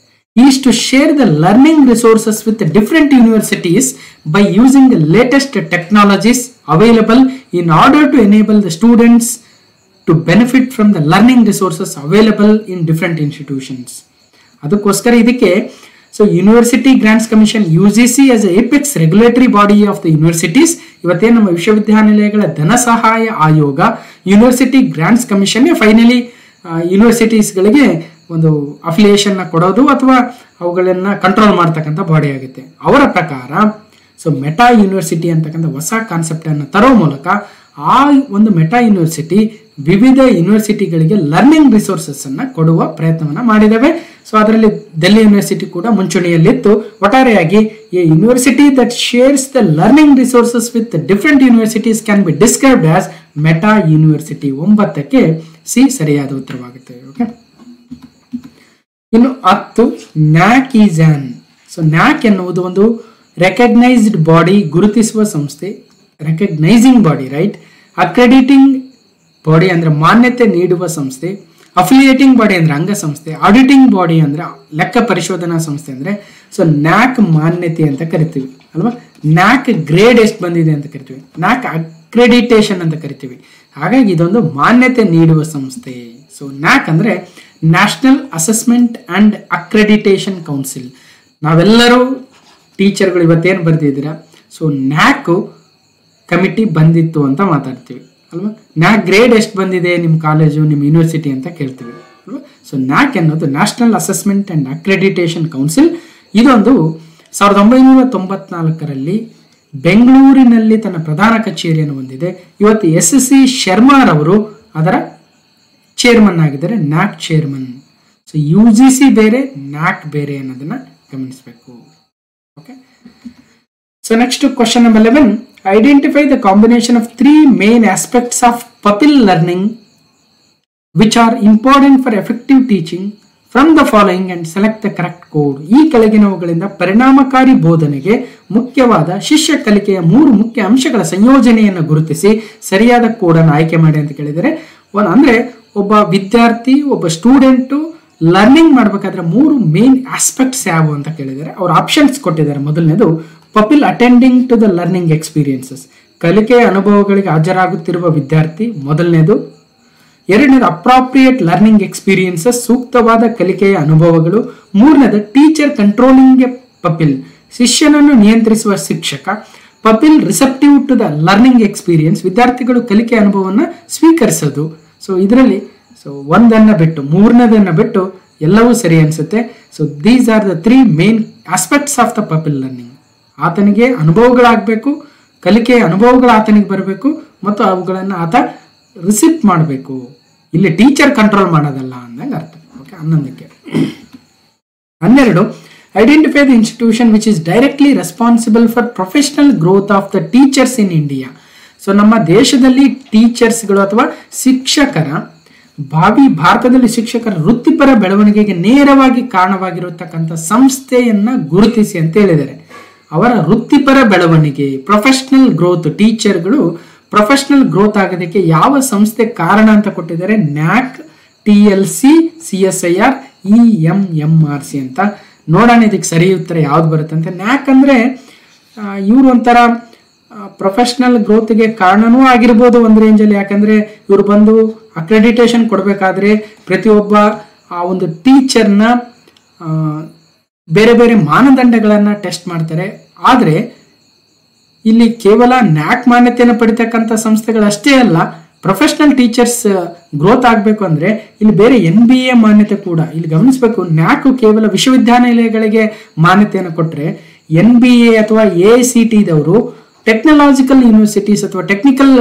is to share the learning resources with different universities by using the latest technologies available in order to enable the students to benefit from the learning resources available in different institutions. ಅದಕ್ಕೋಸ್ಕರ ಇದಕ್ಕೆ so University Grants Commission UGC as a apex regulatory body of the universities. ಇವತ್ತೇ ನಮ್ಮ ವಿಶ್ವವಿದ್ಯಾನಿಲಯಗಳ ಧನ ಸಹಾಯ ಆಯೋಗ University Grants Commission finally ಯೂನಿವರ್ಸಿಟೀಸ್ಗಳಿಗೆ ಒಂದು ಅಫಿಲಿಯೇಷನ್ನ ಕೊಡೋದು ಅಥವಾ ಅವುಗಳನ್ನ ಕಂಟ್ರೋಲ್ ಮಾಡ್ತಕ್ಕಂಥ ಬಾಡಿ ಆಗುತ್ತೆ. ಅವರ ಪ್ರಕಾರ ಸೊ ಮೆಟಾ ಯೂನಿವರ್ಸಿಟಿ ಅಂತಕ್ಕಂಥ ಹೊಸ ಕಾನ್ಸೆಪ್ಟ್ ಅನ್ನು ತರೋ ಮೂಲಕ ಆ ಒಂದು ಮೆಟಾ ಯೂನಿವರ್ಸಿಟಿ ವಿವಿಧ ಯೂನಿವರ್ಸಿಟಿಗಳಿಗೆ ಲರ್ನಿಂಗ್ ರಿಸೋರ್ಸಸ್ ಅನ್ನ ಕೊಡುವ ಪ್ರಯತ್ನವನ್ನ ಮಾಡಿದ್ದೇವೆ. ಸೊ ಅದರಲ್ಲಿ ಡೆಲ್ಲಿ ಯೂನಿವರ್ಸಿಟಿ ಕೂಡ ಮುಂಚೂಣಿಯಲ್ಲಿತ್ತು. ಒಟ್ಟಾರೆಯಾಗಿ a university that shares the learning resources with different universities can be described as meta university. 9ಕ್ಕೆ ಸಿ ಸರಿಯಾದ ಉತ್ತರವಾಗುತ್ತೆ. ಓಕೆ, ಇನ್ನು 10 NAAC is on. So NAAC ಎನ್ನುವುದು ಒಂದು ರೆಕಗ್ನೈಸ್ಡ್ ಬಾಡಿ, ಗುರುತಿಸುವ ಸಂಸ್ಥೆ, recognising body, right. Accrediting body ಅಂದ್ರೆ ಮಾನ್ಯತೆ ನೀಡುವ ಸಂಸ್ಥೆ, ಅಫಿಲಿಯೇಟಿಂಗ್ ಬಾಡಿ ಅಂದ್ರೆ ಅಂಗಸಂಸ್ಥೆ, ಆಡಿಟಿಂಗ್ ಬಾಡಿ ಅಂದ್ರೆ ಲೆಕ್ಕ ಪರಿಶೋಧನಾ ಸಂಸ್ಥೆ. ಅಂದ್ರೆ ಸೊ ನ್ಯಾಕ್ ಮಾನ್ಯತೆ ಅಂತ ಕರಿತೀವಿ ಅಲ್ವಾ, ನ್ಯಾಕ್ ಗ್ರೇಡ್ ಎಷ್ಟು ಬಂದಿದೆ ಅಂತ ಕರಿತೀವಿ, ನ್ಯಾಕ್ ಅಕ್ರೆಡಿಟೇಷನ್ ಅಂತ ಕರಿತೀವಿ. ಹಾಗಾಗಿ ಇದೊಂದು ಮಾನ್ಯತೆ ನೀಡುವ ಸಂಸ್ಥೆ. ಸೊ ನ್ಯಾಕ್ ಅಂದ್ರೆ National Assessment and Accreditation Council. ನಾವೆಲ್ಲರೂ ಟೀಚರ್ಗಳು ಇವತ್ತೇನು ಬರ್ದಿದ್ದೀರಾ, ಸೊ ನ್ಯಾಕ್ ಕಮಿಟಿ ಬಂದಿತ್ತು ಅಂತ ಮಾತಾಡ್ತೀವಿ ಅಲ್ವಾ. ನ್ಯಾಕ್ ಗ್ರೇಡ್ ಎಷ್ಟು ಬಂದಿದೆ ನಿಮ್ಮ ಕಾಲೇಜು, ನಿಮ್ಮ ಯೂನಿವರ್ಸಿಟಿ ಅಂತ ಕೇಳ್ತೀವಿ ಅಲ್ವಾ. ಸೊ ನ್ಯಾಕ್ ಅನ್ನೋದು National Assessment and Accreditation Council. ಇದೊಂದು 1994ರಲ್ಲಿ ಬೆಂಗಳೂರಿನಲ್ಲಿ ತನ್ನ ಪ್ರಧಾನ ಕಚೇರಿಯನ್ನು ಹೊಂದಿದೆ. ಇವತ್ತು SC ಶರ್ಮಾರವರು ಅದರ ಚೇರ್ಮನ್ ಆಗಿದ್ದಾರೆ, ನ್ಯಾಕ್ ಚೇರ್ಮನ್. ಸೊ UGC ಬೇರೆ, ನ್ಯಾಕ್ ಬೇರೆ ಅನ್ನೋದನ್ನ ಗಮನಿಸಬೇಕು. Okay, so next question number 11. Identify the combination of 3 main aspects of pupil learning which are important for effective teaching from the following and select the correct code. ಈ ಕೆಳಗಿನವುಗಳಿಂದ ಪರಿಣಾಮಕಾರಿ ಬೋಧನೆಗೆ ಮುಖ್ಯವಾದ ಶಿಷ್ಯ ಕಲಿಕೆಯ 3 ಮುಖ್ಯ ಅಂಶಗಳ ಸಂಯೋಜನೆಯನ್ನು ಗುರುತಿಸಿ ಸರಿಯಾದ ಕೋಡ್ ಅನ್ನು ಆಯ್ಕೆ ಮಾಡಿ ಅಂತ ಕೇಳಿದರೆ, ಅಂದ್ರೆ ಒಬ್ಬ ವಿದ್ಯಾರ್ಥಿ, ಒಬ್ಬ ಸ್ಟೂಡೆಂಟು ಲರ್ನಿಂಗ್ ಮಾಡಬೇಕಾದ್ರೆ 3 ಮೇನ್ ಆಸ್ಪೆಕ್ಟ್ಸ್ ಯಾವುವು ಅಂತ ಕೇಳಿದರೆ ಅವ್ರು ಆಪ್ಷನ್ಸ್ ಕೊಟ್ಟಿದ್ದಾರೆ. ಮೊದಲನೇದು pupil attending to the learning experiences, ಕಲಿಕೆಯ ಅನುಭವಗಳಿಗೆ ಹಾಜರಾಗುತ್ತಿರುವ ವಿದ್ಯಾರ್ಥಿ ಮೊದಲನೇದು. ಎರಡನೇದು ಅಪ್ರಾಪ್ರಿಯೇಟ್ ಲರ್ನಿಂಗ್ ಎಕ್ಸ್ಪೀರಿಯನ್ಸಸ್, ಸೂಕ್ತವಾದ ಕಲಿಕೆಯ ಅನುಭವಗಳು. ಮೂರನೇದು ಟೀಚರ್ ಕಂಟ್ರೋಲಿಂಗ್ ಎ ಪಪಿಲ್, ಶಿಷ್ಯನನ್ನು ನಿಯಂತ್ರಿಸುವ ಶಿಕ್ಷಕ. Pupil receptive to the learning experience, ವಿದ್ಯಾರ್ಥಿಗಳು ಕಲಿಕೆಯ ಅನುಭವವನ್ನು ಸ್ವೀಕರಿಸೋದು. ಸೊ ಇದರಲ್ಲಿ ಸೊ ಒಂದನ್ನು ಬಿಟ್ಟು ಮೂರನೇದನ್ನು ಬಿಟ್ಟು ಎಲ್ಲವೂ ಸರಿ ಅನಿಸುತ್ತೆ. So these are the 3 main aspects of the pupil learning. ಆತನಿಗೆ ಅನುಭವಗಳಾಗಬೇಕು, ಕಲಿಕೆಯ ಅನುಭವಗಳು ಆತನಿಗೆ ಬರಬೇಕು ಮತ್ತು ಅವುಗಳನ್ನು ಆತ ರಿಸಿಪ್ಟ್ ಮಾಡಬೇಕು. ಇಲ್ಲಿ ಟೀಚರ್ ಕಂಟ್ರೋಲ್ ಮಾಡೋದಲ್ಲ ಅಂದಂಗೆ ಅರ್ಥ. ಓಕೆ, 11ಕ್ಕೆ 12. Identify the institution which is directly responsible for professional growth of the teachers in India. So ನಮ್ಮ ದೇಶದಲ್ಲಿ ಟೀಚರ್ಸ್ಗಳು ಅಥವಾ ಶಿಕ್ಷಕರ ಭಾರತದಲ್ಲಿ ಶಿಕ್ಷಕರ ವೃತ್ತಿಪರ ಬೆಳವಣಿಗೆಗೆ ನೇರವಾಗಿ ಕಾರಣವಾಗಿರತಕ್ಕಂಥ ಸಂಸ್ಥೆಯನ್ನ ಗುರುತಿಸಿ ಅಂತ ಹೇಳಿದ್ದಾರೆ. ಅವರ ವೃತ್ತಿಪರ ಬೆಳವಣಿಗೆ, ಪ್ರೊಫೆಷನಲ್ ಗ್ರೋತ್, ಟೀಚರ್ಗಳು ಪ್ರೊಫೆಷನಲ್ ಗ್ರೋತ್ ಆಗೋದಕ್ಕೆ ಯಾವ ಸಂಸ್ಥೆ ಕಾರಣ ಅಂತ ಕೊಟ್ಟಿದ್ದಾರೆ? ನ್ಯಾಕ್, TLC, CSIR, EMMRC ಅಂತ. ನೋಡೋಣ ಇದಕ್ಕೆ ಸರಿ ಉತ್ತರ ಯಾವ್ದು ಬರುತ್ತೆ ಅಂತ. ನ್ಯಾಕ್ ಅಂದ್ರೆ ಇವರು ಒಂಥರ ಪ್ರೊಫೆಷನಲ್ ಗ್ರೋತ್ಗೆ ಕಾರಣನೂ ಆಗಿರ್ಬೋದು ಒಂದು ರೇಂಜಲ್ಲಿ. ಯಾಕಂದ್ರೆ ಇವರು ಬಂದು ಅಕ್ರೆಡಿಟೇಷನ್ ಕೊಡಬೇಕಾದ್ರೆ ಪ್ರತಿಯೊಬ್ಬ ಆ ಒಂದು ಟೀಚರ್ನ ಬೇರೆ ಬೇರೆ ಮಾನದಂಡಗಳನ್ನು ಟೆಸ್ಟ್ ಮಾಡ್ತಾರೆ. ಆದರೆ ಇಲ್ಲಿ ಕೇವಲ ನ್ಯಾಕ್ ಮಾನ್ಯತೆಯನ್ನು ಪಡಿತಕ್ಕಂಥ ಸಂಸ್ಥೆಗಳಷ್ಟೇ ಅಲ್ಲ, ಪ್ರೊಫೆಷನಲ್ ಟೀಚರ್ಸ್ ಗ್ರೋತ್ ಆಗಬೇಕು ಅಂದರೆ ಇಲ್ಲಿ ಬೇರೆ NBA ಮಾನ್ಯತೆ ಕೂಡ ಇಲ್ಲಿ ಗಮನಿಸಬೇಕು. ನ್ಯಾಕ್ ಕೇವಲ ವಿಶ್ವವಿದ್ಯಾನಿಲಯಗಳಿಗೆ ಮಾನ್ಯತೆಯನ್ನು ಕೊಟ್ಟರೆ NBA ಅಥವಾ AICTದವರು ಟೆಕ್ನಾಲಜಿಕಲ್ ಯೂನಿವರ್ಸಿಟೀಸ್ ಅಥವಾ ಟೆಕ್ನಿಕಲ್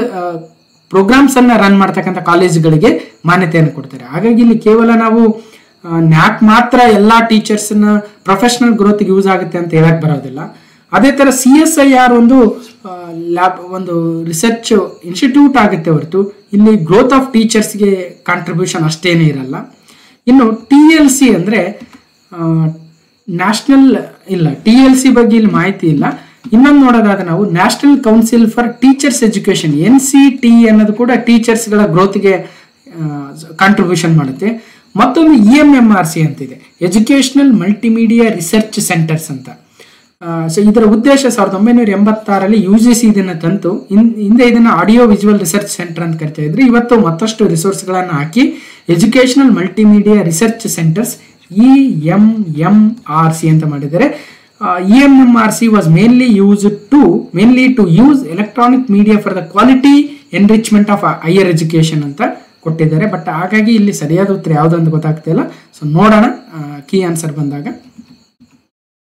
ಪ್ರೋಗ್ರಾಮ್ಸ್ ಅನ್ನ ರನ್ ಮಾಡ್ತಕ್ಕಂಥ ಕಾಲೇಜುಗಳಿಗೆ ಮಾನ್ಯತೆಯನ್ನು ಕೊಡ್ತಾರೆ. ಹಾಗಾಗಿ ಇಲ್ಲಿ ಕೇವಲ ನಾವು ನ್ಯಾಕ್ ಮಾತ್ರ ಎಲ್ಲ ಟೀಚರ್ಸ್ನ ಪ್ರೊಫೆಷನಲ್ ಗ್ರೋತ್ಗೆ ಯೂಸ್ ಆಗುತ್ತೆ ಅಂತ ಹೇಳಕ್ ಬರೋದಿಲ್ಲ. ಅದೇ ಥರ CSIR ಒಂದು ಲ್ಯಾಬ್ ಒಂದು ರಿಸರ್ಚ್ ಇನ್ಸ್ಟಿಟ್ಯೂಟ್ ಆಗುತ್ತೆ ಹೊರತು ಇಲ್ಲಿ ಗ್ರೋತ್ ಆಫ್ ಟೀಚರ್ಸ್ಗೆ ಕಾಂಟ್ರಿಬ್ಯೂಷನ್ ಅಷ್ಟೇನೇ ಇರಲ್ಲ. ಇನ್ನು TLC ಅಂದರೆ ನ್ಯಾಷನಲ್ ಇಲ್ಲ, TLC ಬಗ್ಗೆ ಇಲ್ಲಿ ಮಾಹಿತಿ ಇಲ್ಲ. ಇನ್ನೊಂದು ನೋಡೋದಾದ್ರೆ ನಾವು National Council for Teachers Education NCT ಅನ್ನೋದು ಕೂಡ ಟೀಚರ್ಸ್ಗಳ ಗ್ರೋತ್ಗೆ ಕಾಂಟ್ರಿಬ್ಯೂಷನ್ ಮಾಡುತ್ತೆ. ಮತ್ತೊಂದು EMMRC ಅಂತಿದೆ, ಎಜುಕೇಷನಲ್ ಮಲ್ಟಿಮೀಡಿಯಾ ರಿಸರ್ಚ್ ಸೆಂಟರ್ಸ್ ಅಂತ. ಸೊ ಇದರ ಉದ್ದೇಶ 1986ರಲ್ಲಿ UGC ಇದನ್ನು ತಂತು. ಹಿಂದೆ ಇದನ್ನು ಆಡಿಯೋ ವಿಜುವಲ್ ರಿಸರ್ಚ್ ಸೆಂಟರ್ ಅಂತ ಕರಿತಾ ಇದ್ರು. ಇವತ್ತು ಮತ್ತಷ್ಟು ರಿಸೋರ್ಸ್ಗಳನ್ನು ಹಾಕಿ educational multimedia research centres EMMRC ಅಂತ ಮಾಡಿದ್ದಾರೆ. EMMRC was mainly to use electronic media for the quality enrichment of higher education ಅಂತ ಕೊಟ್ಟಿದ್ದಾರೆ. ಬಟ್ ಹಾಗಾಗಿ ಇಲ್ಲಿ ಸರಿಯಾದ ಉತ್ತರ ಯಾವುದು ಅಂತ ಗೊತ್ತಾಗ್ತಾ ಇಲ್ಲ. ಸೊ ನೋಡೋಣ ಕೀ ಆನ್ಸರ್ ಬಂದಾಗ.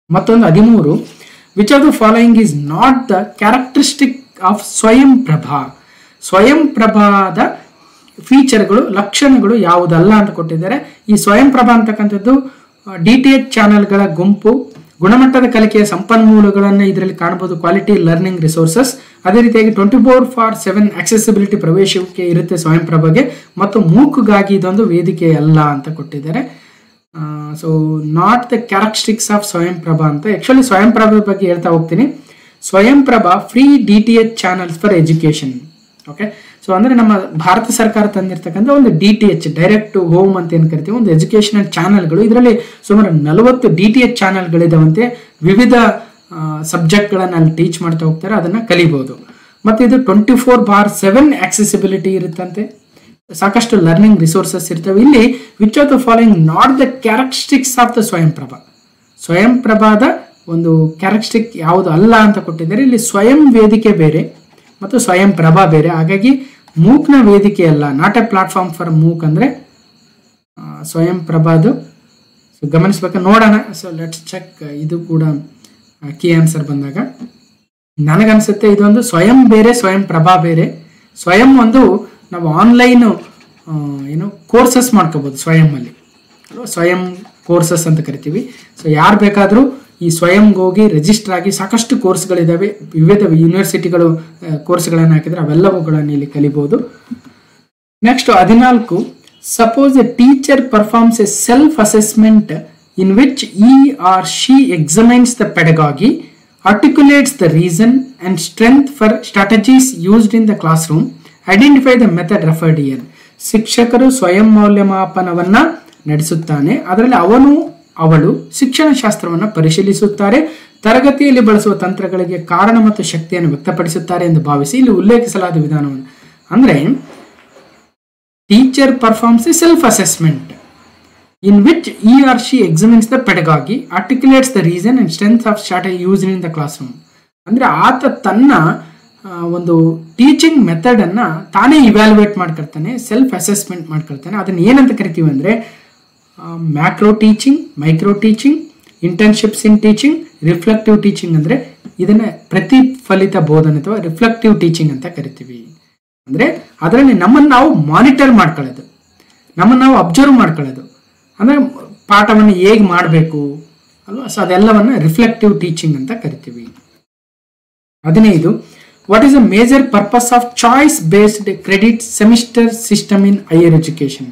ಮತ್ತೊಂದು 13, which of the following is not the characteristic of ಸ್ವಯಂ ಪ್ರಭಾ. ಸ್ವಯಂ ಪ್ರಭಾದ ಫೀಚರ್ಗಳು, ಲಕ್ಷಣಗಳು ಯಾವುದಲ್ಲ ಅಂತ ಕೊಟ್ಟಿದ್ದಾರೆ. ಈ ಸ್ವಯಂ ಪ್ರಭಾ ಅಂತಕ್ಕಂಥದ್ದು DTH ಚಾನೆಲ್ಗಳ ಗುಂಪು, ಗುಣಮಟ್ಟದ ಕಲಿಕೆಯ ಸಂಪನ್ಮೂಲಗಳನ್ನು ಇದರಲ್ಲಿ ಕಾಣಬಹುದು, ಕ್ವಾಲಿಟಿ ಲರ್ನಿಂಗ್ ರಿಸೋರ್ಸಸ್. ಅದೇ ರೀತಿಯಾಗಿ 24/7 ಆಕ್ಸೆಸಿಬಿಲಿಟಿ ಪ್ರವೇಶಕ್ಕೆ ಇರುತ್ತೆ ಸ್ವಯಂ ಪ್ರಭಾಗೆ, ಮತ್ತು ಮೂಕಗಾಗಿ ಇದೊಂದು ವೇದಿಕೆ ಅಲ್ಲ ಅಂತ ಕೊಟ್ಟಿದ್ದಾರೆ. So not the characteristics of ಸ್ವಯಂ ಪ್ರಭಾ ಅಂತ. ಆಕ್ಚುಲಿ ಸ್ವಯಂ ಪ್ರಭಾ ಬಗ್ಗೆ ಹೇಳ್ತಾ ಹೋಗ್ತೀನಿ. ಸ್ವಯಂ Prabha free DTH channels for education. Okay, so ಅಂದ್ರೆ ನಮ್ಮ ಭಾರತ ಸರ್ಕಾರ ತಂದಿರ್ತಕ್ಕಂಥ ಒಂದು DTH ಡೈರೆಕ್ಟ್ ಟು ಹೋಮ್ ಅಂತ ಏನು ಕರಿತೀವಿ, ಒಂದು ಎಜುಕೇಶನಲ್ ಚಾನಲ್ಗಳು. ಇದರಲ್ಲಿ ಸುಮಾರು 40 DTH ಚಾನಲ್ಗಳಿದಾವಂತೆ. ವಿವಿಧ ಸಬ್ಜೆಕ್ಟ್ಗಳನ್ನು ಅಲ್ಲಿ ಟೀಚ್ ಮಾಡ್ತಾ ಹೋಗ್ತಾರೆ, ಅದನ್ನ ಕಲಿಬಹುದು. ಮತ್ತು ಇದು 24/7 ಆಕ್ಸೆಸಿಬಿಲಿಟಿ ಇರುತ್ತಂತೆ, ಸಾಕಷ್ಟು ಲರ್ನಿಂಗ್ ರಿಸೋರ್ಸಸ್ ಇರ್ತವೆ. ಇಲ್ಲಿ which of the following not the characteristics of the ಸ್ವಯಂ ಪ್ರಭಾ. ಸ್ವಯಂ ಪ್ರಭಾದ ಒಂದು ಕ್ಯಾರೆಕ್ಟರಿಸ್ಟಿಕ್ ಯಾವುದು ಅಲ್ಲ ಅಂತ ಕೊಟ್ಟಿದ್ದಾರೆ. ಇಲ್ಲಿ ಸ್ವಯಂ ವೇದಿಕೆ ಬೇರೆ ಮತ್ತು ಸ್ವಯಂ ಪ್ರಭಾ ಬೇರೆ. ಹಾಗಾಗಿ ಮೂಕ್ನ ವೇದಿಕೆ ಅಲ್ಲ, not a platform for MOOC ಅಂದ್ರೆ ಸ್ವಯಂ ಪ್ರಭಾದು. ಸೊ ಗಮನಿಸ್ಬೇಕು, ನೋಡೋಣ. So let's check. ಇದು ಕೂಡ ಕೀ ಆನ್ಸರ್ ಬಂದಾಗ ನನಗನ್ಸುತ್ತೆ ಇದೊಂದು ಸ್ವಯಂ ಬೇರೆ, ಸ್ವಯಂ ಪ್ರಭಾ ಬೇರೆ. ಸ್ವಯಂ ಒಂದು ನಾವು ಆನ್ಲೈನ್ ಕೋರ್ಸಸ್ ಮಾಡ್ಕೋಬಹುದು ಸ್ವಯಂ ಅಲ್ಲಿ ಅಲ್ವಾ, ಸ್ವಯಂ ಕೋರ್ಸಸ್ ಅಂತ ಕರಿತೀವಿ. ಸೊ ಯಾರು ಬೇಕಾದರೂ ಈ ಸ್ವಯಂಗೆ ಹೋಗಿ ರಿಜಿಸ್ಟರ್ ಆಗಿ ಸಾಕಷ್ಟು ಕೋರ್ಸ್ಗಳಿದ್ದಾವೆ, ವಿವಿಧ ಯೂನಿವರ್ಸಿಟಿಗಳು ಕೋರ್ಸ್ಗಳನ್ನು ಹಾಕಿದ್ರೆ ಅವೆಲ್ಲವುಗಳನ್ನು ಇಲ್ಲಿ ಕಲಿಬಹುದು. Next 14, suppose a teacher performs a self assessment in which he or she examines the pedagogy, articulates the reason and strength for strategies used in the classroom, identify the method referred here. ಶಿಕ್ಷಕರು ಸ್ವಯಂ ಮೌಲ್ಯಮಾಪನವನ್ನ ನಡೆಸುತ್ತಾನೆ, ಅದರಲ್ಲಿ ಅವಳು ಶಿಕ್ಷಣ ಶಾಸ್ತ್ರವನ್ನು ಪರಿಶೀಲಿಸುತ್ತಾರೆ, ತರಗತಿಯಲ್ಲಿ ಬಳಸುವ ತಂತ್ರಗಳಿಗೆ ಕಾರಣ ಮತ್ತು ಶಕ್ತಿಯನ್ನು ವ್ಯಕ್ತಪಡಿಸುತ್ತಾರೆ ಎಂದು ಭಾವಿಸಿ ಇಲ್ಲಿ ಉಲ್ಲೇಖಿಸಲಾದ ವಿಧಾನವನ್ನು. ಅಂದ್ರೆ teacher performs a self assessment in which he or she examines the pedagogy, articulates the reason and strength of strategy used in the classroom. ಅಂದ್ರೆ ಆತ ತನ್ನ ಒಂದು ಟೀಚಿಂಗ್ ಮೆಥಡ್ ಅನ್ನ ತಾನೇ ಇವ್ಯಾಲ್ಯೂಯೇಟ್ ಮಾಡ್ಕೊಳ್ತಾನೆ, ಸೆಲ್ಫ್ ಅಸೆಸ್ಮೆಂಟ್ ಮಾಡ್ಕೊಳ್ತಾನೆ. ಅದನ್ನ ಏನಂತ ಕರಿತೀವಿ ಅಂದ್ರೆ macro teaching, micro teaching, internships in teaching, reflective teaching. ಅಂದ್ರೆ ಇದನ್ನ ಪ್ರತಿಫಲಿತ ಬೋಧನೆ ಅಥವಾ ರಿಫ್ಲೆಕ್ಟಿವ್ ಟೀಚಿಂಗ್ ಅಂತ ಕರಿತೀವಿ. ಅಂದ್ರೆ ಅದರಲ್ಲಿ ನಮ್ಮನ್ನು ನಾವು ಮಾನಿಟರ್ ಮಾಡ್ಕೊಳ್ಳೋದು, ನಮ್ಮನ್ನು ನಾವು ಅಬ್ಸರ್ವ್ ಮಾಡ್ಕೊಳ್ಳೋದು, ಅಂದ್ರೆ ಪಾಠವನ್ನು ಹೇಗೆ ಮಾಡಬೇಕು ಅಲ್ವಾ. ಸೊ ಅದೆಲ್ಲವನ್ನ ರಿಫ್ಲೆಕ್ಟಿವ್ ಟೀಚಿಂಗ್ ಅಂತ ಕರಿತೀವಿ. 15, what is a major purpose of choice based credit semester system in higher education.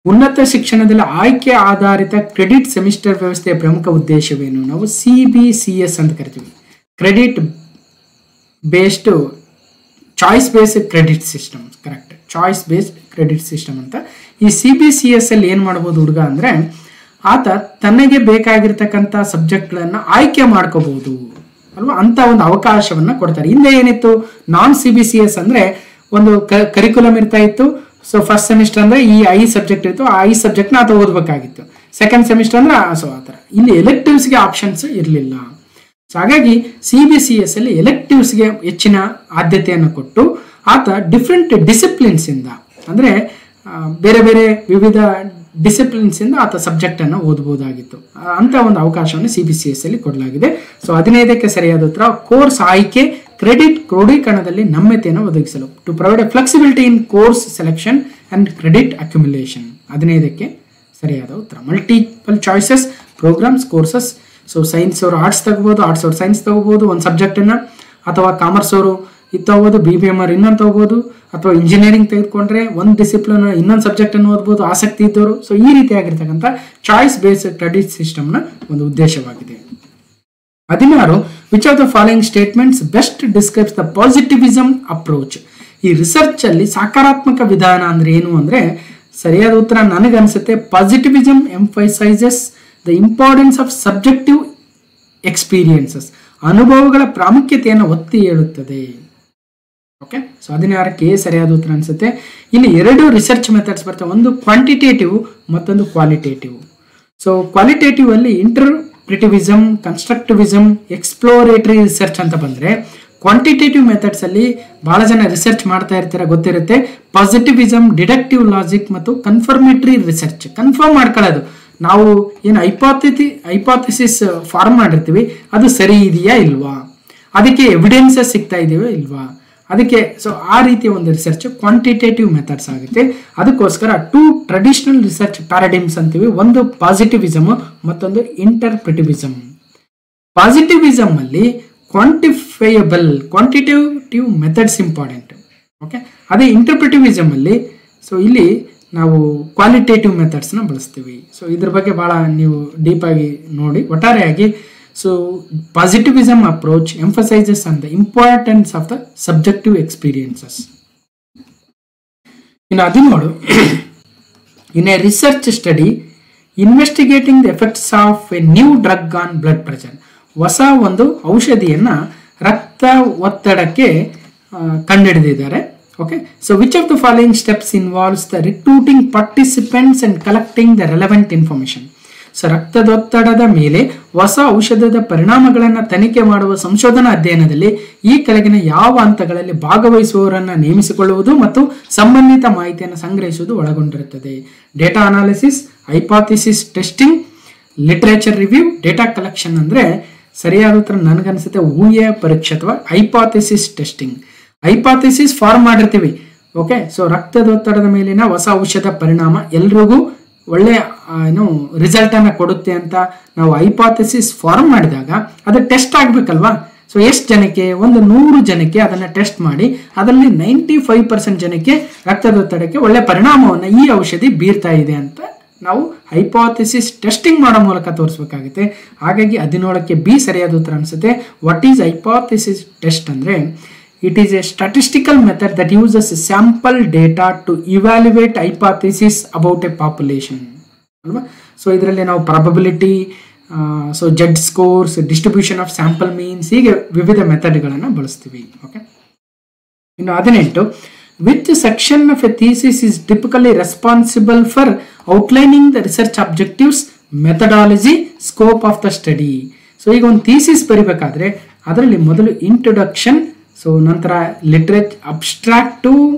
ಉನ್ನತ ಶಿಕ್ಷಣದಲ್ಲಿ ಆಯ್ಕೆ ಆಧಾರಿತ ಕ್ರೆಡಿಟ್ ಸೆಮಿಸ್ಟರ್ ವ್ಯವಸ್ಥೆಯ ಪ್ರಮುಖ ಉದ್ದೇಶವೇನು? ನಾವು CBCS ಅಂತ ಕರಿತೀವಿ, credit based choice based credit system. Correct, choice based credit system ಅಂತ. ಈ CBCS ಅಲ್ಲಿ ಏನ್ ಮಾಡಬಹುದು ಹುಡುಗ ಅಂದ್ರೆ ಆತ ತನಗೆ ಬೇಕಾಗಿರ್ತಕ್ಕಂಥ ಸಬ್ಜೆಕ್ಟ್ಗಳನ್ನ ಆಯ್ಕೆ ಮಾಡ್ಕೋಬಹುದು ಅಲ್ವಾ, ಅಂತ ಒಂದು ಅವಕಾಶವನ್ನ ಕೊಡ್ತಾರೆ. ಹಿಂದೆ ಏನಿತ್ತು, ನಾನ್ CBCS ಅಂದ್ರೆ ಒಂದು ಕರಿಕ್ಯುಲಮ್ ಇರ್ತಾ ಇತ್ತು. ಸೊ ಫಸ್ಟ್ ಸೆಮಿಸ್ಟರ್ ಅಂದ್ರೆ ಈ 5 ಸಬ್ಜೆಕ್ಟ್ ಇತ್ತು, ಆ 5 ಸಬ್ಜೆಕ್ಟ್ ನ ಆತ ಓದ್ಬೇಕಾಗಿತ್ತು. ಸೆಕೆಂಡ್ ಸೆಮಿಸ್ಟರ್ ಅಂದ್ರೆ ಸೊ ಆತರ. ಇಲ್ಲಿ ಎಲೆಕ್ಟಿವ್ಸ್ಗೆ ಆಪ್ಷನ್ಸ್ ಇರಲಿಲ್ಲ. ಸೊ ಹಾಗಾಗಿ CBCS ಅಲ್ಲಿ ಎಲೆಕ್ಟಿವ್ಸ್ಗೆ ಹೆಚ್ಚಿನ ಆದ್ಯತೆಯನ್ನು ಕೊಟ್ಟು ಆತ ಡಿಫ್ರೆಂಟ್ ಡಿಸಿಪ್ಲಿನ್ಸ್ ಇಂದ ಅಂದ್ರೆ ಬೇರೆ ಬೇರೆ ವಿವಿಧ ಡಿಸಿಪ್ಲಿನ್ಸ್ ಇಂದ ಆತ ಸಬ್ಜೆಕ್ಟ್ ಅನ್ನು ಓದಬಹುದಾಗಿತ್ತು. ಅಂತ ಒಂದು ಅವಕಾಶವನ್ನು CBCS ಅಲ್ಲಿ ಕೊಡಲಾಗಿದೆ. ಸೊ 15ಕ್ಕೆ ಸರಿಯಾದ ಉತ್ತರ ಕೋರ್ಸ್ ಆಯ್ಕೆ ಕ್ರೆಡಿಟ್ ಕ್ರೋಢೀಕರಣದಲ್ಲಿ ನಮ್ಯತೆಯನ್ನು ಒದಗಿಸಲು, to provide a flexibility in course selection and credit accumulation. 15ಕ್ಕೆ ಸರಿಯಾದ ಉತ್ತರ. Multiple choices programmes courses so science ಅವರು ಆರ್ಟ್ಸ್ ತಗೋಬೋದು, ಆರ್ಟ್ಸ್ ಅವರು ಸೈನ್ಸ್ ತಗೋಬೋದು ಒಂದು ಸಬ್ಜೆಕ್ಟನ್ನು, ಅಥವಾ ಕಾಮರ್ಸ್ ಅವರು ಇದು ತಗೋಬೋದು, BBM ಅವ್ರು ಇನ್ನೊಂದು ತಗೋಬೋದು, ಅಥವಾ ಇಂಜಿನಿಯರಿಂಗ್ ತೆಗೆದುಕೊಂಡ್ರೆ ಒಂದು ಡಿಸಿಪ್ಲಿನ್ ಇನ್ನೊಂದು ಸಬ್ಜೆಕ್ಟನ್ನು ಓದ್ಬೋದು ಆಸಕ್ತಿ ಇದ್ದವರು. ಸೊ ಈ ರೀತಿಯಾಗಿರ್ತಕ್ಕಂಥ ಚಾಯ್ಸ್ ಬೇಸ್ಡ್ ಕ್ರೆಡಿಟ್ ಸಿಸ್ಟಮ್ನ ಒಂದು ಉದ್ದೇಶವಾಗಿದೆ. 16 which of the following statements best describes the positivism approach. ಈ ರಿಸರ್ಚ್ ಅಲ್ಲಿ ಸಕಾರಾತ್ಮಕ ವಿಧಾನ ಅಂದ್ರೆ ಏನು ಅಂದ್ರೆ ಸರಿಯಾದ ಉತ್ತರ ನನಗನ್ಸುತ್ತೆ positivism emphasises the importance of subjective experiences, ಅನುಭವಗಳ ಪ್ರಾಮುಖ್ಯತೆಯನ್ನು ಒತ್ತಿ ಹೇಳುತ್ತದೆ. ಓಕೆ, ಸೊ 16ಕ್ಕೆ ಸರಿಯಾದ ಉತ್ತರ ಅನ್ಸುತ್ತೆ. ಇಲ್ಲಿ 2 ರಿಸರ್ಚ್ ಮೆಥಡ್ಸ್ ಬರ್ತವೆ, ಒಂದು ಕ್ವಾಂಟಿಟೇಟಿವ್ ಮತ್ತೊಂದು ಕ್ವಾಲಿಟೇಟಿವ್. ಸೊ ಕ್ವಾಲಿಟೇಟಿವ್ ಅಲ್ಲಿ ಇಂಟರ್ಪ್ರಿಟಿವಿಸಮ್, ಕನ್ಸ್ಟ್ರಕ್ಟಿವಿಸಮ್, ಎಕ್ಸ್ಪ್ಲೋರೇಟರಿ ರಿಸರ್ಚ್ ಅಂತ ಬಂದ್ರೆ, ಕ್ವಾಂಟಿಟೇಟಿವ್ ಮೆಥಡ್ಸ್ ಅಲ್ಲಿ ಬಹಳ ಜನ ರಿಸರ್ಚ್ ಮಾಡ್ತಾ ಇರ್ತಾರೆ ಗೊತ್ತಿರುತ್ತೆ. ಪಾಸಿಟಿವಿಸಮ್, ಡಿಡಕ್ಟಿವ್ ಲಾಜಿಕ್ ಮತ್ತು ಕನ್ಫರ್ಮೇಟರಿ ರಿಸರ್ಚ್, ಕನ್ಫರ್ಮ್ ಮಾಡ್ಕೊಳ್ಳೋದು ನಾವು ಏನು ಹೈಪಾಥಿಸಿಸ್ ಫಾರ್ಮ್ ಮಾಡಿರ್ತೀವಿ ಅದು ಸರಿ ಇದೆಯಾ ಇಲ್ವಾ, ಅದಕ್ಕೆ ಎವಿಡೆನ್ಸಸ್ ಸಿಗ್ತಾ ಇದೆಯೋ ಇಲ್ವಾ, ಅದಕ್ಕೆ ಸೊ ಆ ರೀತಿಯ ಒಂದು ರಿಸರ್ಚ್ ಕ್ವಾಂಟಿಟೇಟಿವ್ ಮೆಥಡ್ಸ್ ಆಗುತ್ತೆ. ಅದಕ್ಕೋಸ್ಕರ 2 ಟ್ರೆಡಿಷನಲ್ ರಿಸರ್ಚ್ ಪ್ಯಾರಾಡಿಮ್ಸ್ ಅಂತೀವಿ, ಒಂದು ಪಾಸಿಟಿವಿಸಮ್ ಮತ್ತೊಂದು ಇಂಟರ್ಪ್ರಿಟಿವಿಸಮ್. ಪಾಸಿಟಿವಿಸಮ್ ಅಲ್ಲಿ ಕ್ವಾಂಟಿಟೇಟಿವ್ ಮೆಥಡ್ಸ್ ಇಂಪಾರ್ಟೆಂಟ್. ಓಕೆ, ಅದೇ ಇಂಟರ್ಪ್ರಿಟಿವಿಸಮ್ ಅಲ್ಲಿ ಸೊ ಇಲ್ಲಿ ನಾವು ಕ್ವಾಲಿಟೇಟಿವ್ ಮೆಥಡ್ಸ್ನ ಬಳಸ್ತೀವಿ. ಸೊ ಇದ್ರ ಬಗ್ಗೆ ಭಾಳ ನೀವು ಡೀಪ್ ಆಗಿ ನೋಡಿ. ಒಟ್ಟಾರೆಯಾಗಿ so positivism approach emphasises on the importance of the subjective experiences. ಇನ್ನು 17 in a research study investigating the effects of a new drug on blood pressure, ಹೊಸ ಒಂದು ಔಷಧಿಯನ್ನ ರಕ್ತ ಒತ್ತಡಕ್ಕೆ ಕಂಡುಹಿಡಿದಿದ್ದಾರೆ. Okay, so which of the following steps involves the recruiting participants and collecting the relevant information. So ರಕ್ತದೊತ್ತಡದ ಮೇಲೆ ಹೊಸ ಔಷಧದ ಪರಿಣಾಮಗಳನ್ನು ತನಿಖೆ ಮಾಡುವ ಸಂಶೋಧನಾ ಅಧ್ಯಯನದಲ್ಲಿ ಈ ಕೆಳಗಿನ ಯಾವ ಹಂತಗಳಲ್ಲಿ ಭಾಗವಹಿಸುವವರನ್ನು ನೇಮಿಸಿಕೊಳ್ಳುವುದು ಮತ್ತು ಸಂಬಂಧಿತ ಮಾಹಿತಿಯನ್ನು ಸಂಗ್ರಹಿಸುವುದು ಒಳಗೊಂಡಿರುತ್ತದೆ? Data analysis, hypothesis testing, literature review, data collection. ಅಂದ್ರೆ ಸರಿಯಾದ ಉತ್ತರ ನನಗನ್ಸುತ್ತೆ ಊಹೆಯ ಪರೀಕ್ಷೆ ಅಥವಾ ಹೈಪಾಥಿಸಿಸ್ ಟೆಸ್ಟಿಂಗ್. ಹೈಪಾಥಿಸಿಸ್ ಫಾರ್ಮ್ ಮಾಡಿರ್ತೀವಿ. ಓಕೆ, ಸೊ ರಕ್ತದೊತ್ತಡದ ಮೇಲಿನ ಹೊಸ ಔಷಧ ಪರಿಣಾಮ ಎಲ್ರಿಗೂ ಒಳ್ಳೆ ಏನು ರಿಸಲ್ಟ್ ಅನ್ನ ಕೊಡುತ್ತೆ ಅಂತ ನಾವು ಹೈಪಾಥಿಸಿಸ್ ಫಾರ್ಮ್ ಮಾಡಿದಾಗ ಅದು ಟೆಸ್ಟ್ ಆಗ್ಬೇಕಲ್ವಾ. ಸೊ ಎಷ್ಟು ಜನಕ್ಕೆ? ಒಂದು 100 ಜನಕ್ಕೆ ಅದನ್ನ ಟೆಸ್ಟ್ ಮಾಡಿ ಅದರಲ್ಲಿ 95% ಜನಕ್ಕೆ ರಕ್ತದೊತ್ತಡಕ್ಕೆ ಒಳ್ಳೆ ಪರಿಣಾಮವನ್ನು ಈ ಔಷಧಿ ಬೀರ್ತಾ ಇದೆ ಅಂತ ನಾವು ಹೈಪಾಥಿಸಿಸ್ ಟೆಸ್ಟಿಂಗ್ ಮಾಡೋ ಮೂಲಕ ತೋರಿಸಬೇಕಾಗುತ್ತೆ. ಹಾಗಾಗಿ 17ಕ್ಕೆ ಬಿ ಸರಿಯಾದ ಉತ್ತರ ಅನ್ಸುತ್ತೆ. ವಾಟ್ ಈಸ್ ಹೈಪಾಥಿಸಿಸ್ ಟೆಸ್ಟ್ ಅಂದ್ರೆ it is a statistical method that uses sample data to evaluate hypothesis about a population ಅಲ್ವಾ. ಸೊ ಇದರಲ್ಲಿ ನಾವು probability, so Z scores, distribution of sample means, ಹೀಗೆ ವಿವಿಧ ಮೆಥಡ್ಗಳನ್ನು ಬಳಸ್ತೀವಿ. ಓಕೆ, ಇನ್ನು 18 which section of a thesis is typically responsible for outlining the research objectives, methodology, scope of the study. So ಈಗ ಒಂದು ಥೀಸಿಸ್ ಬರಿಬೇಕಾದ್ರೆ ಅದರಲ್ಲಿ ಮೊದಲು ಇಂಟ್ರೊಡಕ್ಷನ್, ಸೊ ನಂತರ abstract,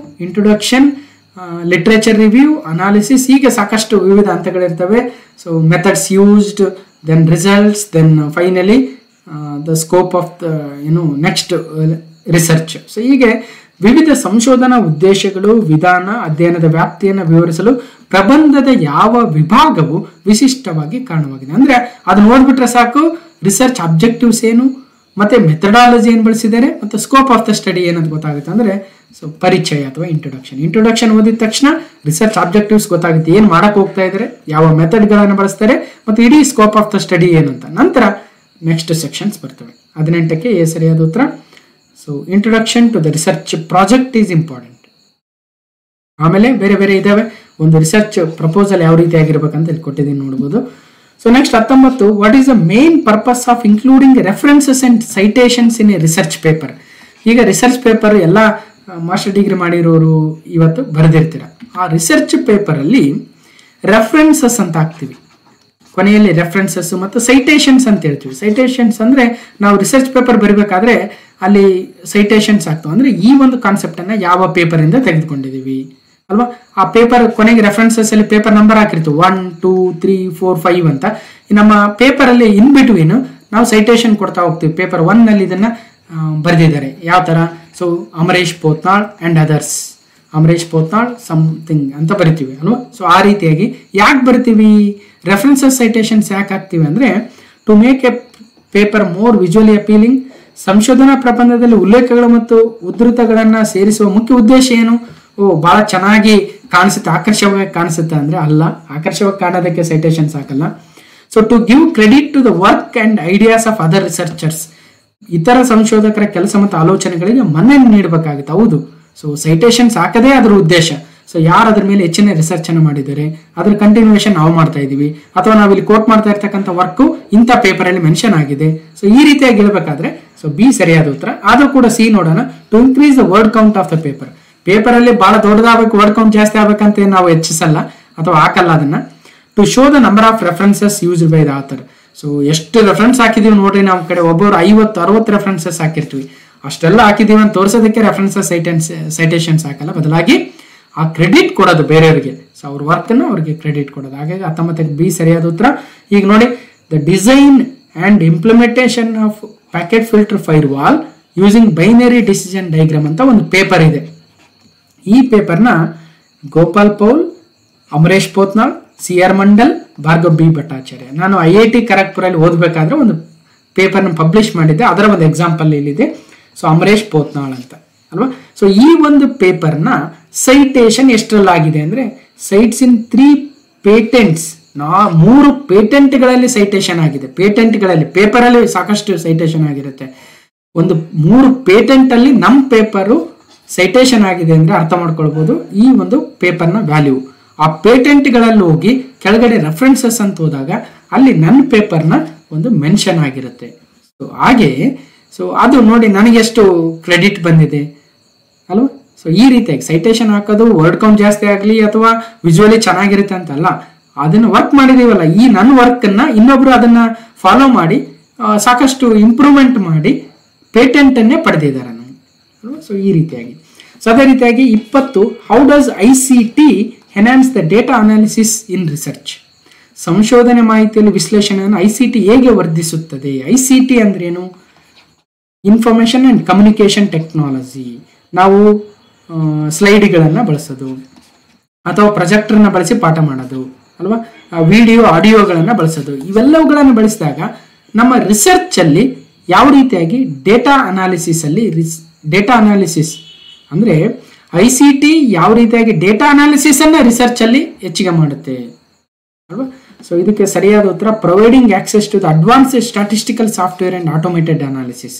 introduction, literature review, analysis, ಹೀಗೆ ಸಾಕಷ್ಟು ವಿವಿಧ ಹಂತಗಳಿರ್ತವೆ. So methods used, then results, then finally the scope of the next research. So ಹೀಗೆ ವಿವಿಧ ಸಂಶೋಧನಾ ಉದ್ದೇಶಗಳು, ವಿಧಾನ, ಅಧ್ಯಯನದ ವ್ಯಾಪ್ತಿಯನ್ನು ವಿವರಿಸಲು ಪ್ರಬಂಧದ ಯಾವ ವಿಭಾಗವು ವಿಶಿಷ್ಟವಾಗಿ ಕಾರಣವಾಗಿದೆ. ಅಂದ್ರೆ ಅದನ್ನ ಓದ್ಬಿಟ್ರೆ ಸಾಕು, ರಿಸರ್ಚ್ ಅಬ್ಜೆಕ್ಟಿವ್ಸ್ ಏನು, ಮತ್ತೆ ಮೆಥಡಾಲಜಿ ಏನು ಬಳಸಿದ್ದಾರೆ, ಮತ್ತು ಸ್ಕೋಪ್ ಆಫ್ ದ ಸ್ಟಡಿ ಏನಂತ ಗೊತ್ತಾಗುತ್ತೆ. ಅಂದ್ರೆ ಸೊ ಪರಿಚಯ ಅಥವಾ ಇಂಟ್ರೊಡಕ್ಷನ್ ಓದಿದ ತಕ್ಷಣ ರಿಸರ್ಚ್ ಆಬ್ಜೆಕ್ಟಿವ್ಸ್ ಗೊತ್ತಾಗುತ್ತೆ, ಏನು ಮಾಡಕ್ ಹೋಗ್ತಾ ಇದ್ದಾರೆ, ಯಾವ ಮೆಥಡ್ಗಳನ್ನು ಬಳಸ್ತಾರೆ, ಮತ್ತು ಇಡೀ ಸ್ಕೋಪ್ ಆಫ್ ದ ಸ್ಟಡಿ ಏನಂತ. ನಂತರ ನೆಕ್ಸ್ಟ್ ಸೆಕ್ಷನ್ಸ್ ಬರ್ತವೆ. 18ಕ್ಕೆ ಎ ಸರಿಯಾದ ಉತ್ತರ. So introduction to the research project is important. ಆಮೇಲೆ ಬೇರೆ ಬೇರೆ ಇದಾವೆ. ಒಂದು ರಿಸರ್ಚ್ ಪ್ರಪೋಸಲ್ ಯಾವ ರೀತಿ ಆಗಿರ್ಬೇಕಂತ ಇಲ್ಲಿ ಕೊಟ್ಟಿದ್ದೀನಿ ನೋಡ್ಬೋದು. So next 19 what is the main purpose of including references and citations in a research paper. ಈಗ ರಿಸರ್ಚ್ ಪೇಪರ್ ಎಲ್ಲ ಮಾಸ್ಟರ್ ಡಿಗ್ರಿ ಮಾಡಿರೋರು ಇವತ್ತು ಬರೆದಿರ್ತೀರ. ಆ ರಿಸರ್ಚ್ ಪೇಪರ್ ಅಲ್ಲಿ ರೆಫರೆನ್ಸಸ್ ಅಂತ ಹಾಕ್ತಿವಿ, ಕೊನೆಯಲ್ಲಿ ರೆಫರೆನ್ಸಸ್ ಮತ್ತು ಸೈಟೇಷನ್ಸ್ ಅಂತ ಹೇಳ್ತೀವಿ. ಸೈಟೇಷನ್ಸ್ ಅಂದ್ರೆ ನಾವು ರಿಸರ್ಚ್ ಪೇಪರ್ ಬರೀಬೇಕಾದ್ರೆ ಅಲ್ಲಿ ಸೈಟೇಷನ್ಸ್ ಆಗ್ತವೆ. ಅಂದ್ರೆ ಈ ಒಂದು ಕಾನ್ಸೆಪ್ಟ್ ಅನ್ನ ಯಾವ ಪೇಪರ್ ಇಂದ ತೆಗೆದುಕೊಂಡಿದೀವಿ ಅಲ್ವಾ. ಆ ಪೇಪರ್ ಕೊನೆಗೆ ರೆಫರೆನ್ಸಸ್ ಅಲ್ಲಿ ಪೇಪರ್ ನಂಬರ್ ಹಾಕಿರ್ತೀವಿ 1, 2, 3, 4, 5 ಅಂತ. ನಮ್ಮ ಪೇಪರ್ ಅಲ್ಲಿ ಇನ್ ಬಿಟ್ವೀನ್ ನಾವು ಸೈಟೇಷನ್ ಕೊಡ್ತಾ ಹೋಗ್ತೀವಿ. ಪೇಪರ್ 1 ನಲ್ಲಿ ಇದನ್ನ ಬರೆದಿದ್ದಾರೆ ಯಾವ ತರ. So Amaresh Potnal and others, Amaresh Potnal something ಅಂತ ಬರಿತೀವಿ ಅಲ್ವಾ. ಸೊ ಆ ರೀತಿಯಾಗಿ ಯಾಕೆ ಬರ್ತೀವಿ, ರೆಫರೆನ್ಸಸ್ ಸೈಟೇಷನ್ಸ್ ಯಾಕೆ ಹಾಕ್ತೀವಿ ಅಂದ್ರೆ to make a paper more visually appealing. ಸಂಶೋಧನಾ ಪ್ರಬಂಧದಲ್ಲಿ ಉಲ್ಲೇಖಗಳು ಮತ್ತು ಉದ್ಧೃತಗಳನ್ನ ಸೇರಿಸುವ ಮುಖ್ಯ ಉದ್ದೇಶ ಏನು? ಬಹಳ ಚೆನ್ನಾಗಿ ಕಾಣಿಸುತ್ತೆ, ಆಕರ್ಷವಾಗಿ ಕಾಣಿಸುತ್ತೆ ಅಂದ್ರೆ ಅಲ್ಲ, ಆಕರ್ಷವಾಗಿ ಕಾಣೋದಕ್ಕೆ ಸೈಟೇಷನ್ಸ್ ಹಾಕಲ್ಲ. So to give credit to the work and ideas of other researchers, ಇತರ ಸಂಶೋಧಕರ ಕೆಲಸ ಮತ್ತು ಆಲೋಚನೆಗಳಿಗೆ ಮನ್ನಣೆ ನೀಡಬೇಕಾಗುತ್ತೆ. ಹೌದು, ಸೊ ಸೈಟೇಷನ್ಸ್ ಹಾಕದೇ ಅದರ ಉದ್ದೇಶ. ಸೊ ಯಾರು ಅದ್ರ ಮೇಲೆ ಹೆಚ್ಚಿನ ರಿಸರ್ಚ್ ಅನ್ನು ಮಾಡಿದ್ದಾರೆ, ಅದ್ರ ಕಂಟಿನ್ಯೂಯೇಷನ್ ನಾವು ಮಾಡ್ತಾ ಇದೀವಿ, ಅಥವಾ ನಾವು ಇಲ್ಲಿ ಕೋಟ್ ಮಾಡ್ತಾ ಇರ್ತಕ್ಕಂಥ ವರ್ಕ್ ಇಂಥ ಪೇಪರ್ ಅಲ್ಲಿ ಮೆನ್ಷನ್ ಆಗಿದೆ. ಸೊ ಈ ರೀತಿಯಾಗಿ ಹೇಳ್ಬೇಕಾದ್ರೆ ಸೊ ಬಿ ಸರಿಯಾದ ಉತ್ತರ. ಆದ್ರೂ ಕೂಡ ಸಿ ನೋಡೋಣ. To increase the word count of the paper, paper ಅಲ್ಲಿ ಬಹಳ ದೊಡ್ಡದಾಗಬೇಕು, ವರ್ಡ್ ಕೌಂಟ್ ಜಾಸ್ತಿ ಆಗ್ಬೇಕಂತ ನಾವು ಹೆಚ್ಚಿಸಲ್ಲ ಅಥವಾ ಹಾಕಲ್ಲ ಅದನ್ನ. To show the number of references used by the author, so ಎಷ್ಟು ರೆಫರೆನ್ಸ್ ಹಾಕಿದೀವಿ ನೋಡ್ರಿ, ನಮ್ಮ ಕಡೆ ಒಬ್ಬರು 50-60 ರೆಫರೆನ್ಸಸ್ ಹಾಕಿರ್ತೀವಿ, ಅಷ್ಟೆಲ್ಲ ಹಾಕಿದೀವಿ ಅಂತ ತೋರಿಸೋದಕ್ಕೆ ರೆಫರೆನ್ಸಸ್ ಸೈಟೇಷನ್ಸ್ ಹಾಕಲ್ಲ, ಬದಲಾಗಿ ಆ ಕ್ರೆಡಿಟ್ ಕೊಡೋದು ಬೇರೆಯವರಿಗೆ. ಸೊ ಅವ್ರ ವರ್ಕ್ನ ಅವ್ರಿಗೆ ಕ್ರೆಡಿಟ್ ಕೊಡೋದು. ಹಾಗಾಗಿ 19 ಬಿ ಸರಿಯಾದ ಉತ್ತರ. ಈಗ ನೋಡಿ, the design and implementation of packet filter firewall using binary decision diagram ಅಂತ ಒಂದು ಪೇಪರ್ ಇದೆ. ಈ ಪೇಪರ್ನ ಗೋಪಾಲ್ ಪೌಲ್, ಅಮರೇಶ್ ಪೋತ್ನಾಳ್, CR ಮಂಡಲ್, ಭಾರ್ಗವ್ ಬಿ ಭಟ್ಟಾಚಾರ್ಯ, ನಾನು IIT ಖರಗ್ಪುರಲ್ಲಿ ಓದಬೇಕಾದ್ರೆ ಒಂದು ಪೇಪರ್ನ ಪಬ್ಲಿಷ್ ಮಾಡಿದ್ದೆ, ಅದರ ಒಂದು ಎಕ್ಸಾಂಪಲ್ ಇಲ್ಲಿದೆ. ಸೊ ಅಮರೇಶ್ ಪೋತ್ನಾಳ್ ಅಂತ ಅಲ್ವಾ. ಸೊ ಈ ಒಂದು ಪೇಪರ್ನ ಸೈಟೇಷನ್ ಎಷ್ಟರಲ್ಲಾಗಿದೆ ಅಂದ್ರೆ ಸೈಟ್ಸ್ ಇನ್ 3 ಪೇಟೆಂಟ್ಸ್, 3 ಪೇಟೆಂಟ್ಗಳಲ್ಲಿ ಸೈಟೇಷನ್ ಆಗಿದೆ. ಪೇಟೆಂಟ್ಗಳಲ್ಲಿ, ಪೇಪರ್ ಅಲ್ಲಿ ಸಾಕಷ್ಟು ಸೈಟೇಷನ್ ಆಗಿರುತ್ತೆ, ಒಂದು 3 ಪೇಟೆಂಟ್ ಅಲ್ಲಿ ನಮ್ಮ ಪೇಪರು ಸೈಟೇಷನ್ ಆಗಿದೆ ಅಂದ್ರೆ ಅರ್ಥ ಮಾಡ್ಕೊಳ್ಬಹುದು ಈ ಒಂದು ಪೇಪರ್ನ ವ್ಯಾಲ್ಯೂ. ಆ ಪೇಟೆಂಟ್ಗಳಲ್ಲಿ ಹೋಗಿ ಕೆಳಗಡೆ ರೆಫರೆನ್ಸಸ್ ಅಂತ ಹೋದಾಗ ಅಲ್ಲಿ ನನ್ನ ಪೇಪರ್ನ ಒಂದು ಮೆನ್ಷನ್ ಆಗಿರುತ್ತೆ. ಸೊ ಹಾಗೆ ಸೊ ಅದು ನೋಡಿ ನನಗೆ ಎಷ್ಟು ಕ್ರೆಡಿಟ್ ಬಂದಿದೆ ಅಲ್ವಾ. ಸೊ ಈ ರೀತಿಯಾಗಿ ಸೈಟೇಷನ್ ಹಾಕೋದು ವರ್ಡ್ ಕೌಂಟ್ ಜಾಸ್ತಿ ಆಗಲಿ ಅಥವಾ ವಿಜುವಲಿ ಚೆನ್ನಾಗಿರುತ್ತೆ ಅಂತಲ್ಲ, ಅದನ್ನ ವರ್ಕ್ ಮಾಡಿದೀವಲ್ಲ, ಈ ನನ್ನ ವರ್ಕನ್ನ ಇನ್ನೊಬ್ರು ಅದನ್ನ ಫಾಲೋ ಮಾಡಿ ಸಾಕಷ್ಟು ಇಂಪ್ರೂವ್ಮೆಂಟ್ ಮಾಡಿ ಪೇಟೆಂಟ್ ಅನ್ನೇ ಪಡೆದಿದ್ದಾರೆ ನಾನು. ಸೊ ಈ ರೀತಿಯಾಗಿ. ಸೊ ಅದೇ ರೀತಿಯಾಗಿ 20 how does ICT enhance the data analysis in research, ಸಂಶೋಧನೆ ಮಾಹಿತಿಯಲ್ಲಿ ವಿಶ್ಲೇಷಣೆಯನ್ನು ICT ಹೇಗೆ ವರ್ಧಿಸುತ್ತದೆ? ICT ಅಂದ್ರೆ ಏನು? Information and communication technology. ನಾವು ಸ್ಲೈಡ್ಗಳನ್ನು ಬಳಸೋದು ಅಥವಾ ಪ್ರೊಜೆಕ್ಟರ್ನ ಬಳಸಿ ಪಾಠ ಮಾಡೋದು ಅಲ್ವಾ, ವಿಡಿಯೋ ಆಡಿಯೋಗಳನ್ನು ಬಳಸೋದು, ಇವೆಲ್ಲವುಗಳನ್ನು ಬಳಸಿದಾಗ ನಮ್ಮ ರಿಸರ್ಚ್ ಅಲ್ಲಿ ಯಾವ ರೀತಿಯಾಗಿ ಡೇಟಾ ಅನಾಲಿಸಿಸ್ ಅಲ್ಲಿ ಡೇಟಾ ಅನಾಲಿಸಿಸ್ ಅಂದ್ರೆ ICT ಯಾವ ರೀತಿಯಾಗಿ ಡೇಟಾ ಅನಾಲಿಸಿಸ್ ಅನ್ನ ರಿಸರ್ಚ್ ಅಲ್ಲಿ ಹೆಚ್ಚಿಗೆ ಮಾಡುತ್ತೆ ಅಲ್ವಾ. ಸೊ ಇದಕ್ಕೆ ಸರಿಯಾದ ಉತ್ತರ providing access to the advanced statistical software and automated analysis.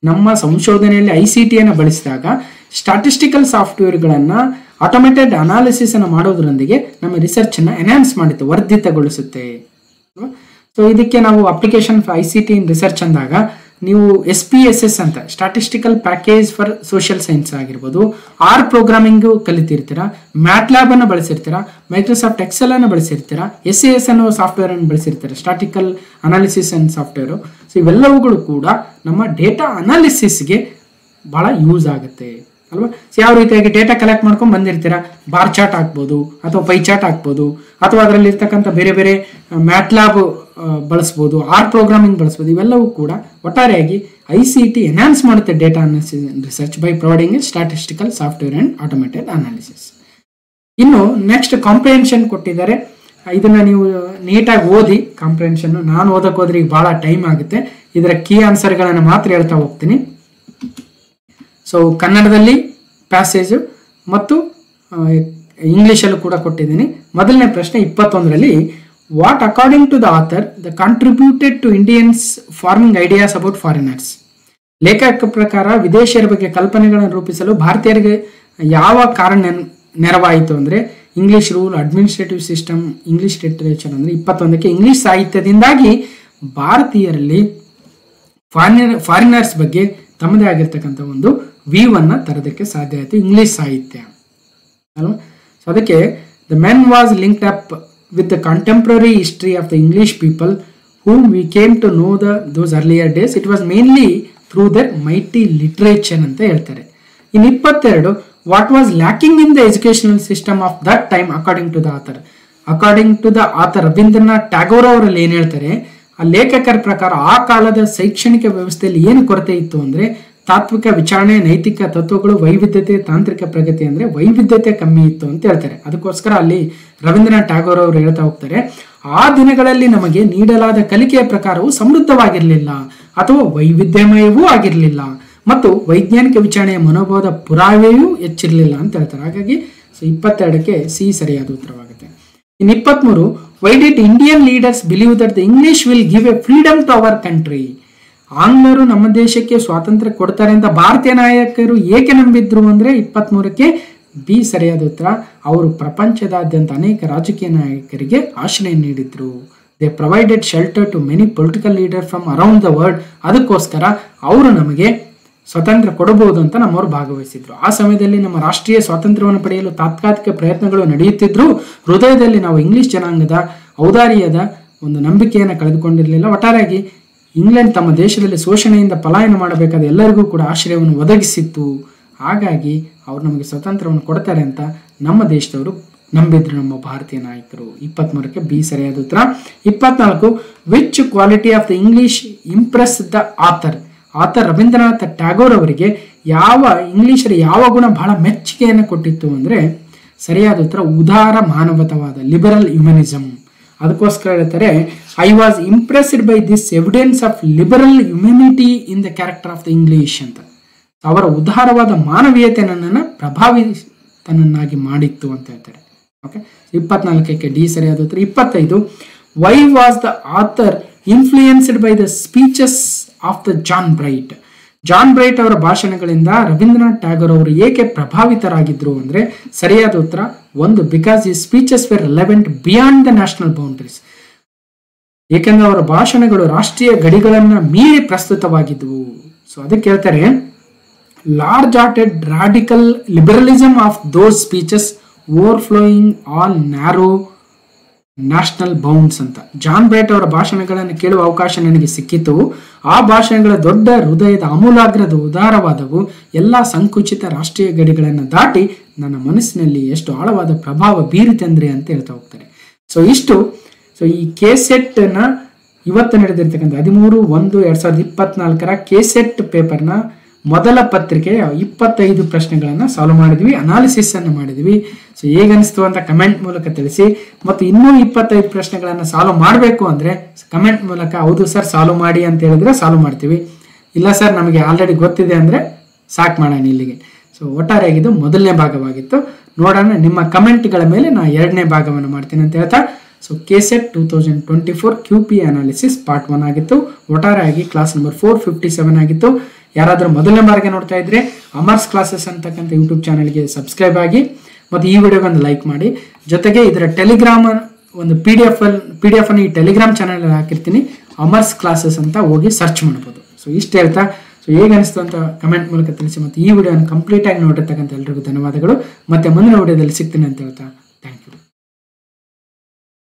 ನಮ್ಮ ಸಂಶೋಧನೆಯಲ್ಲಿ ICT ಅನ್ನು ಬಳಸಿದಾಗ ಸ್ಟಾಟಿಸ್ಟಿಕಲ್ ಸಾಫ್ಟ್ವೇರ್ಗಳನ್ನು ಆಟೋಮೇಟೆಡ್ ಅನಾಲಿಸಿಸ್ ಅನ್ನು ಮಾಡೋದ್ರೊಂದಿಗೆ ನಮ್ಮ ರಿಸರ್ಚ್ ಅನ್ನ ಎನ್ಹಾನ್ಸ್ ಮಾಡುತ್ತೆ, ವರ್ಧಿತಗೊಳಿಸುತ್ತೆ. ಸೊ ಇದಕ್ಕೆ ನಾವು ಅಪ್ಲಿಕೇಶನ್ ICT ಇನ್ ರಿಸರ್ಚ್ ಅಂದಾಗ ನೀವು SPSS ಅಂತ statistical package for social science ಆಗಿರ್ಬೋದು, ಆರ್ ಪ್ರೋಗ್ರಾಮಿಂಗ್ ಕಲಿತಿರ್ತೀರಾ, ಮ್ಯಾಟ್ಲ್ಯಾಬ್ ಅನ್ನು ಬಳಸಿರ್ತೀರಾ, ಮೈಕ್ರೋಸಾಫ್ಟ್ ಎಕ್ಸೆಲ್ ಅನ್ನು ಬಳಸಿರ್ತೀರಾ, SAS ಅನ್ನೋ ಸಾಫ್ಟ್ವೇರ್ ಅನ್ನು ಬಳಸಿರ್ತೀರಾ, ಸ್ಟಾಟಿಕಲ್ ಅನಾಲಿಸಿಸ್ ಅಂಡ್ ಸಾಫ್ಟ್ವೇರು. ಸೊ ಇವೆಲ್ಲವುಗಳು ಕೂಡ ನಮ್ಮ ಡೇಟಾ ಅನಾಲಿಸಿಸ್ಗೆ ಬಹಳ ಯೂಸ್ ಆಗುತ್ತೆ ಅಲ್ವಾ. ಯಾವ ರೀತಿಯಾಗಿ ಡೇಟಾ ಕಲೆಕ್ಟ್ ಮಾಡ್ಕೊಂಡು ಬಂದಿರ್ತೀರಾ, ಬಾರ್ ಚಾರ್ಟ್ ಹಾಕ್ಬೋದು ಅಥವಾ ಪೈ ಚಾರ್ಟ್ ಹಾಕ್ಬೋದು, ಅಥವಾ ಅದರಲ್ಲಿ ಇರ್ತಕ್ಕಂಥ ಬೇರೆ ಬೇರೆ ಮ್ಯಾಟ್ಲ್ಯಾಬ್ ಬಳಸ್ಬೋದು, ಆರ್ ಪ್ರೋಗ್ರಾಮಿಂಗ್ ಬಳಸ್ಬೋದು. ಇವೆಲ್ಲವೂ ಕೂಡ ಒಟ್ಟಾರೆಯಾಗಿ ICT ಎನ್ಹಾನ್ಸ್ ಮಾಡುತ್ತೆ data analysis research by providing A statistical software and automated analysis. ಇನ್ನು ನೆಕ್ಸ್ಟ್ ಕಾಂಪ್ರಿಹೆನ್ಷನ್ ಕೊಟ್ಟಿದ್ದಾರೆ, ಇದನ್ನ ನೀವು ನೀಟಾಗಿ ಓದಿ. ಕಾಂಪ್ರಿಹೆನ್ಷನ್ ನಾನು ಓದಕ್ಕೆ ಹೋದ್ರೆ ಈಗ ಬಹಳ ಟೈಮ್ ಆಗುತ್ತೆ, ಇದರ ಕೀ ಆನ್ಸರ್ಗಳನ್ನು ಮಾತ್ರ ಹೇಳ್ತಾ ಹೋಗ್ತೀನಿ. ಸೊ ಕನ್ನಡದಲ್ಲಿ ಪ್ಯಾಸೇಜು ಮತ್ತು ಇಂಗ್ಲಿಷಲ್ಲೂ ಕೂಡ ಕೊಟ್ಟಿದ್ದೀನಿ. ಮೊದಲನೇ ಪ್ರಶ್ನೆ 21ರಲ್ಲಿ what according to the author the contributed to Indians forming ideas about foreigners. ಲೇಖಕ ಪ್ರಕಾರ ವಿದೇಶಿಯರ ಬಗ್ಗೆ ಕಲ್ಪನೆಗಳನ್ನು ರೂಪಿಸಲು ಭಾರತೀಯರಿಗೆ ಯಾವ ಕಾರಣ ನೆರವಾಯಿತು ಅಂದರೆ English rule, administrative system, English literature. ಅಂದರೆ 21ಕ್ಕೆ ಇಂಗ್ಲಿಷ್ ಸಾಹಿತ್ಯದಿಂದಾಗಿ ಭಾರತೀಯರಲ್ಲಿ ಫಾರಿನರ್ಸ್ ಬಗ್ಗೆ ತಮ್ಮದೇ ಆಗಿರ್ತಕ್ಕಂಥ ಒಂದು ವ್ಯೂವನ್ನು ತರೋದಕ್ಕೆ ಸಾಧ್ಯ ಆಯಿತು ಇಂಗ್ಲಿಷ್ ಸಾಹಿತ್ಯ ಅಲ್ವಾ. ಸೊ ಅದಕ್ಕೆ the men was linked up with the contemporary history of the English people whom we came to know those earlier days. It was mainly through their mighty literature ಅಂತ ಹೇಳ್ತಾರೆ. ಇನ್ನು 22 what was lacking in the educational system of that time according to the author. According to the author Rabindranath Tagore ಅವರಲ್ಲಿ ಏನು ಹೇಳ್ತಾರೆ, ಆ ಲೇಖಕರ ಪ್ರಕಾರ ಆ ಕಾಲದ ಶೈಕ್ಷಣಿಕ ವ್ಯವಸ್ಥೆಯಲ್ಲಿ ಏನು ಕೊರತೆ ಇತ್ತು ಅಂದರೆ ತಾತ್ವಿಕ ವಿಚಾರಣೆ, ನೈತಿಕ ತತ್ವಗಳು, ವೈವಿಧ್ಯತೆ, ತಾಂತ್ರಿಕ ಪ್ರಗತಿ ಅಂದ್ರೆ ವೈವಿಧ್ಯತೆ ಕಮ್ಮಿ ಇತ್ತು ಅಂತ ಹೇಳ್ತಾರೆ. ಅದಕ್ಕೋಸ್ಕರ ಅಲ್ಲಿ ರವೀಂದ್ರನಾಥ್ ಟ್ಯಾಗೋರ್ ಅವರು ಹೇಳ್ತಾ ಹೋಗ್ತಾರೆ, ಆ ದಿನಗಳಲ್ಲಿ ನಮಗೆ ನೀಡಲಾದ ಕಲಿಕೆಯ ಪ್ರಕಾರವು ಸಮೃದ್ಧವಾಗಿರಲಿಲ್ಲ ಅಥವಾ ವೈವಿಧ್ಯಮಯವೂ ಆಗಿರಲಿಲ್ಲ ಮತ್ತು ವೈಜ್ಞಾನಿಕ ವಿಚಾರಣೆಯ ಮನೋಭಾವದ ಪುರಾವೆಯೂ ಹೆಚ್ಚಿರಲಿಲ್ಲ ಅಂತ ಹೇಳ್ತಾರೆ. ಹಾಗಾಗಿ 22ಕ್ಕೆ ಸಿ ಸರಿಯಾದ ಉತ್ತರವಾಗುತ್ತೆ. ಇನ್ನು 23, why did Indian leaders believe that the English will give a freedom to our country? ಆಂಗ್ಲರು ನಮ್ಮ ದೇಶಕ್ಕೆ ಸ್ವಾತಂತ್ರ್ಯ ಕೊಡ್ತಾರೆ ಅಂತ ಭಾರತೀಯ ನಾಯಕರು ಏಕೆ ನಂಬಿದ್ರು ಅಂದ್ರೆ 23ಕ್ಕೆ ಬಿ ಸರಿಯಾದ ಉತ್ತರ. ಅವರು ಪ್ರಪಂಚದಾದ್ಯಂತ ಅನೇಕ ರಾಜಕೀಯ ನಾಯಕರಿಗೆ ಆಶ್ರಯ ನೀಡಿದ್ರು. They provided shelter to many political leader from around the world. ಅದಕ್ಕೋಸ್ಕರ ಅವರು ನಮಗೆ ಸ್ವಾತಂತ್ರ್ಯ ಕೊಡಬಹುದು ಅಂತ ನಮ್ಮವರು ಭಾಗವಹಿಸಿದ್ರು. ಆ ಸಮಯದಲ್ಲಿ ನಮ್ಮ ರಾಷ್ಟ್ರೀಯ ಸ್ವಾತಂತ್ರ್ಯವನ್ನು ಪಡೆಯಲು ತಾತ್ಕಾಲಿಕ ಪ್ರಯತ್ನಗಳು ನಡೆಯುತ್ತಿದ್ರು. ಹೃದಯದಲ್ಲಿ ನಾವು ಇಂಗ್ಲಿಷ್ ಜನಾಂಗದ ಔದಾರ್ಯದ ಒಂದು ನಂಬಿಕೆಯನ್ನು ಕಳೆದುಕೊಂಡಿರಲಿಲ್ಲ. ಒಟ್ಟಾರೆಯಾಗಿ ಇಂಗ್ಲೆಂಡ್ ತಮ್ಮ ದೇಶದಲ್ಲಿ ಶೋಷಣೆಯಿಂದ ಪಲಾಯನ ಮಾಡಬೇಕಾದ ಎಲ್ಲರಿಗೂ ಕೂಡ ಆಶ್ರಯವನ್ನು ಒದಗಿಸಿತ್ತು. ಹಾಗಾಗಿ ಅವರು ನಮಗೆ ಸ್ವಾತಂತ್ರ್ಯವನ್ನು ಕೊಡ್ತಾರೆ ಅಂತ ನಮ್ಮ ದೇಶದವರು ನಂಬಿದ್ರು, ನಮ್ಮ ಭಾರತೀಯ ನಾಯಕರು. 23ಕ್ಕೆ ಬಿ ಸರಿಯಾದ ಉತ್ತರ. 24, which quality of the English impress the author? Author Rabindranath Tagore ಅವರಿಗೆ ಇಂಗ್ಲಿಷರ ಯಾವ ಗುಣ ಬಹಳ ಮೆಚ್ಚುಗೆಯನ್ನು ಕೊಟ್ಟಿತ್ತು ಅಂದ್ರೆ ಸರಿಯಾದ ಉತ್ತರ ಉದಾರ ಮಾನವತಾವಾದ, ಲಿಬರಲ್ ಹ್ಯುಮನಿಸಮ್. ಅದಕ್ಕೋಸ್ಕರ ಹೇಳ್ತಾರೆ, I was impressed by this evidence of liberal humanity in the character of the English ಅಂತ. ಅವರ ಉದಾರವಾದ ಮಾನವೀಯತೆ ನನ್ನನ್ನು ಪ್ರಭಾವಿತನನ್ನಾಗಿ ಮಾಡಿತ್ತು ಅಂತ ಹೇಳ್ತಾರೆ. ಓಕೆ, 24ಕ್ಕೆ ಡಿ ಸರಿಯಾದ ಉತ್ತರ. 25, why was the author influenced by the speeches of the John Bright? John Bright ಅವರ ಭಾಷಣಗಳಿಂದ ರವೀಂದ್ರನಾಥ್ ಟ್ಯಾಗೋರ್ ಅವರು ಏಕೆ ಪ್ರಭಾವಿತರಾಗಿದ್ರು ಅಂದ್ರೆ ಸರಿಯಾದ ಉತ್ತರ 1, ಬಿಕಾಸ್ ಈ speeches were relevant beyond the national boundaries. ಏಕೆಂದ್ರೆ ಅವರ ಭಾಷಣಗಳು ರಾಷ್ಟ್ರೀಯ ಗಡಿಗಳನ್ನ ಮೀರಿ ಪ್ರಸ್ತುತವಾಗಿದ್ವು. ಸೊ ಅದಕ್ಕೆ ಹೇಳ್ತಾರೆ, large hearted radical liberalism of those speeches overflowing all narrow national bounds ಅಂತ. ಜಾನ್ ಬ್ರೈಟ್ ಅವರ ಭಾಷಣಗಳನ್ನು ಕೇಳುವ ಅವಕಾಶ ನನಗೆ ಸಿಕ್ಕಿತು. ಆ ಭಾಷಣಗಳ ದೊಡ್ಡ ಹೃದಯದ ಆಮೂಲಾಗ್ರದ ಉದಾರವಾದವು ಎಲ್ಲ ಸಂಕುಚಿತ ರಾಷ್ಟ್ರೀಯ ಗಡಿಗಳನ್ನು ದಾಟಿ ನನ್ನ ಮನಸ್ಸಿನಲ್ಲಿ ಎಷ್ಟು ಆಳವಾದ ಪ್ರಭಾವ ಬೀರಿತಂದ್ರೆ ಅಂತ ಹೇಳ್ತಾ ಹೋಗ್ತಾರೆ. ಸೊ ಈ ಕೆಸೆಟ್ ನ ಇವತ್ತು ನಡೆದಿರ್ತಕ್ಕಂಥ 13/1/2024 ಕೆಸೆಟ್ ಪೇಪರ್ನ ಮೊದಲ ಪತ್ರಿಕೆಯ 25 ಪ್ರಶ್ನೆಗಳನ್ನು ಸಾಲ್ವ್ ಮಾಡಿದ್ವಿ, ಅನಾಲಿಸಿಸ್ ಅನ್ನು ಮಾಡಿದ್ವಿ. ಸೊ ಹೇಗನಿಸ್ತು ಅಂತ ಕಮೆಂಟ್ ಮೂಲಕ ತಿಳಿಸಿ. ಮತ್ತು ಇನ್ನೂ 25 ಪ್ರಶ್ನೆಗಳನ್ನು ಸಾಲ್ವ್ ಮಾಡಬೇಕು ಅಂದ್ರೆ ಕಮೆಂಟ್ ಮೂಲಕ ಹೌದು ಸರ್ ಸಾಲ್ವ್ ಮಾಡಿ ಅಂತ ಹೇಳಿದ್ರೆ ಸಾಲ್ವ್ ಮಾಡ್ತೀವಿ, ಇಲ್ಲ ಸರ್ ನಮಗೆ ಆಲ್ರೆಡಿ ಗೊತ್ತಿದೆ ಅಂದ್ರೆ ಸಾಕು ಮಾಡೋಣ ಇಲ್ಲಿಗೆ. ಸೊ ಒಟ್ಟಾರೆಯಾಗಿದ್ದು ಮೊದಲನೇ ಭಾಗವಾಗಿತ್ತು. ನೋಡೋಣ ನಿಮ್ಮ ಕಮೆಂಟ್ಗಳ ಮೇಲೆ ನಾ 2ನೇ ಭಾಗವನ್ನು ಮಾಡ್ತೀನಿ ಅಂತ ಹೇಳ್ತಾ. So KSET 2024 QP analysis part 1 ಆಗಿತ್ತು. ಒಟ್ಟಾರೆಯಾಗಿ ಕ್ಲಾಸ್ ನಂಬರ್ 457 ಆಗಿತ್ತು. ಯಾರಾದರೂ ಮೊದಲನೇ ಬಾರಿಗೆ ನೋಡ್ತಾ ಇದ್ರೆ ಅಮರ್ಸ್ ಕ್ಲಾಸಸ್ ಅಂತಕ್ಕಂಥ ಯೂಟ್ಯೂಬ್ ಚಾನಲ್ಗೆ ಸಬ್ಸ್ಕ್ರೈಬ್ ಆಗಿ ಮತ್ತು ಈ ವಿಡಿಯೋಗೆ ಒಂದು ಲೈಕ್ ಮಾಡಿ. ಜೊತೆಗೆ ಇದರ ಟೆಲಿಗ್ರಾಮ್ ಒಂದು ಪಿ ಡಿ ಎಫ್ ಅನ್ನು ಈ ಟೆಲಿಗ್ರಾಮ್ ಚಾನಲ್ ಹಾಕಿರ್ತೀನಿ, ಅಮರ್ಸ್ ಕ್ಲಾಸಸ್ ಅಂತ ಹೋಗಿ ಸರ್ಚ್ ಮಾಡ್ಬೋದು. ಸೊ ಇಷ್ಟು ಹೇಳ್ತಾ, ಸೊ ಹೇಗೆ ಅನಿಸ್ತು ಅಂತ ಕಮೆಂಟ್ ಮೂಲಕ ತಿಳಿಸಿ. ಮತ್ತು ಈ ವಿಡಿಯೋನ ಕಂಪ್ಲೀಟ್ ಆಗಿ ನೋಡಿರ್ತಕ್ಕಂಥ ಎಲ್ರಿಗೂ ಧನ್ಯವಾದಗಳು. ಮತ್ತೆ ಮುಂದಿನ ವಿಡಿಯೋದಲ್ಲಿ ಸಿಗ್ತೀನಿ ಅಂತ ಹೇಳ್ತಾ ಥ್ಯಾಂಕ್ ಯು.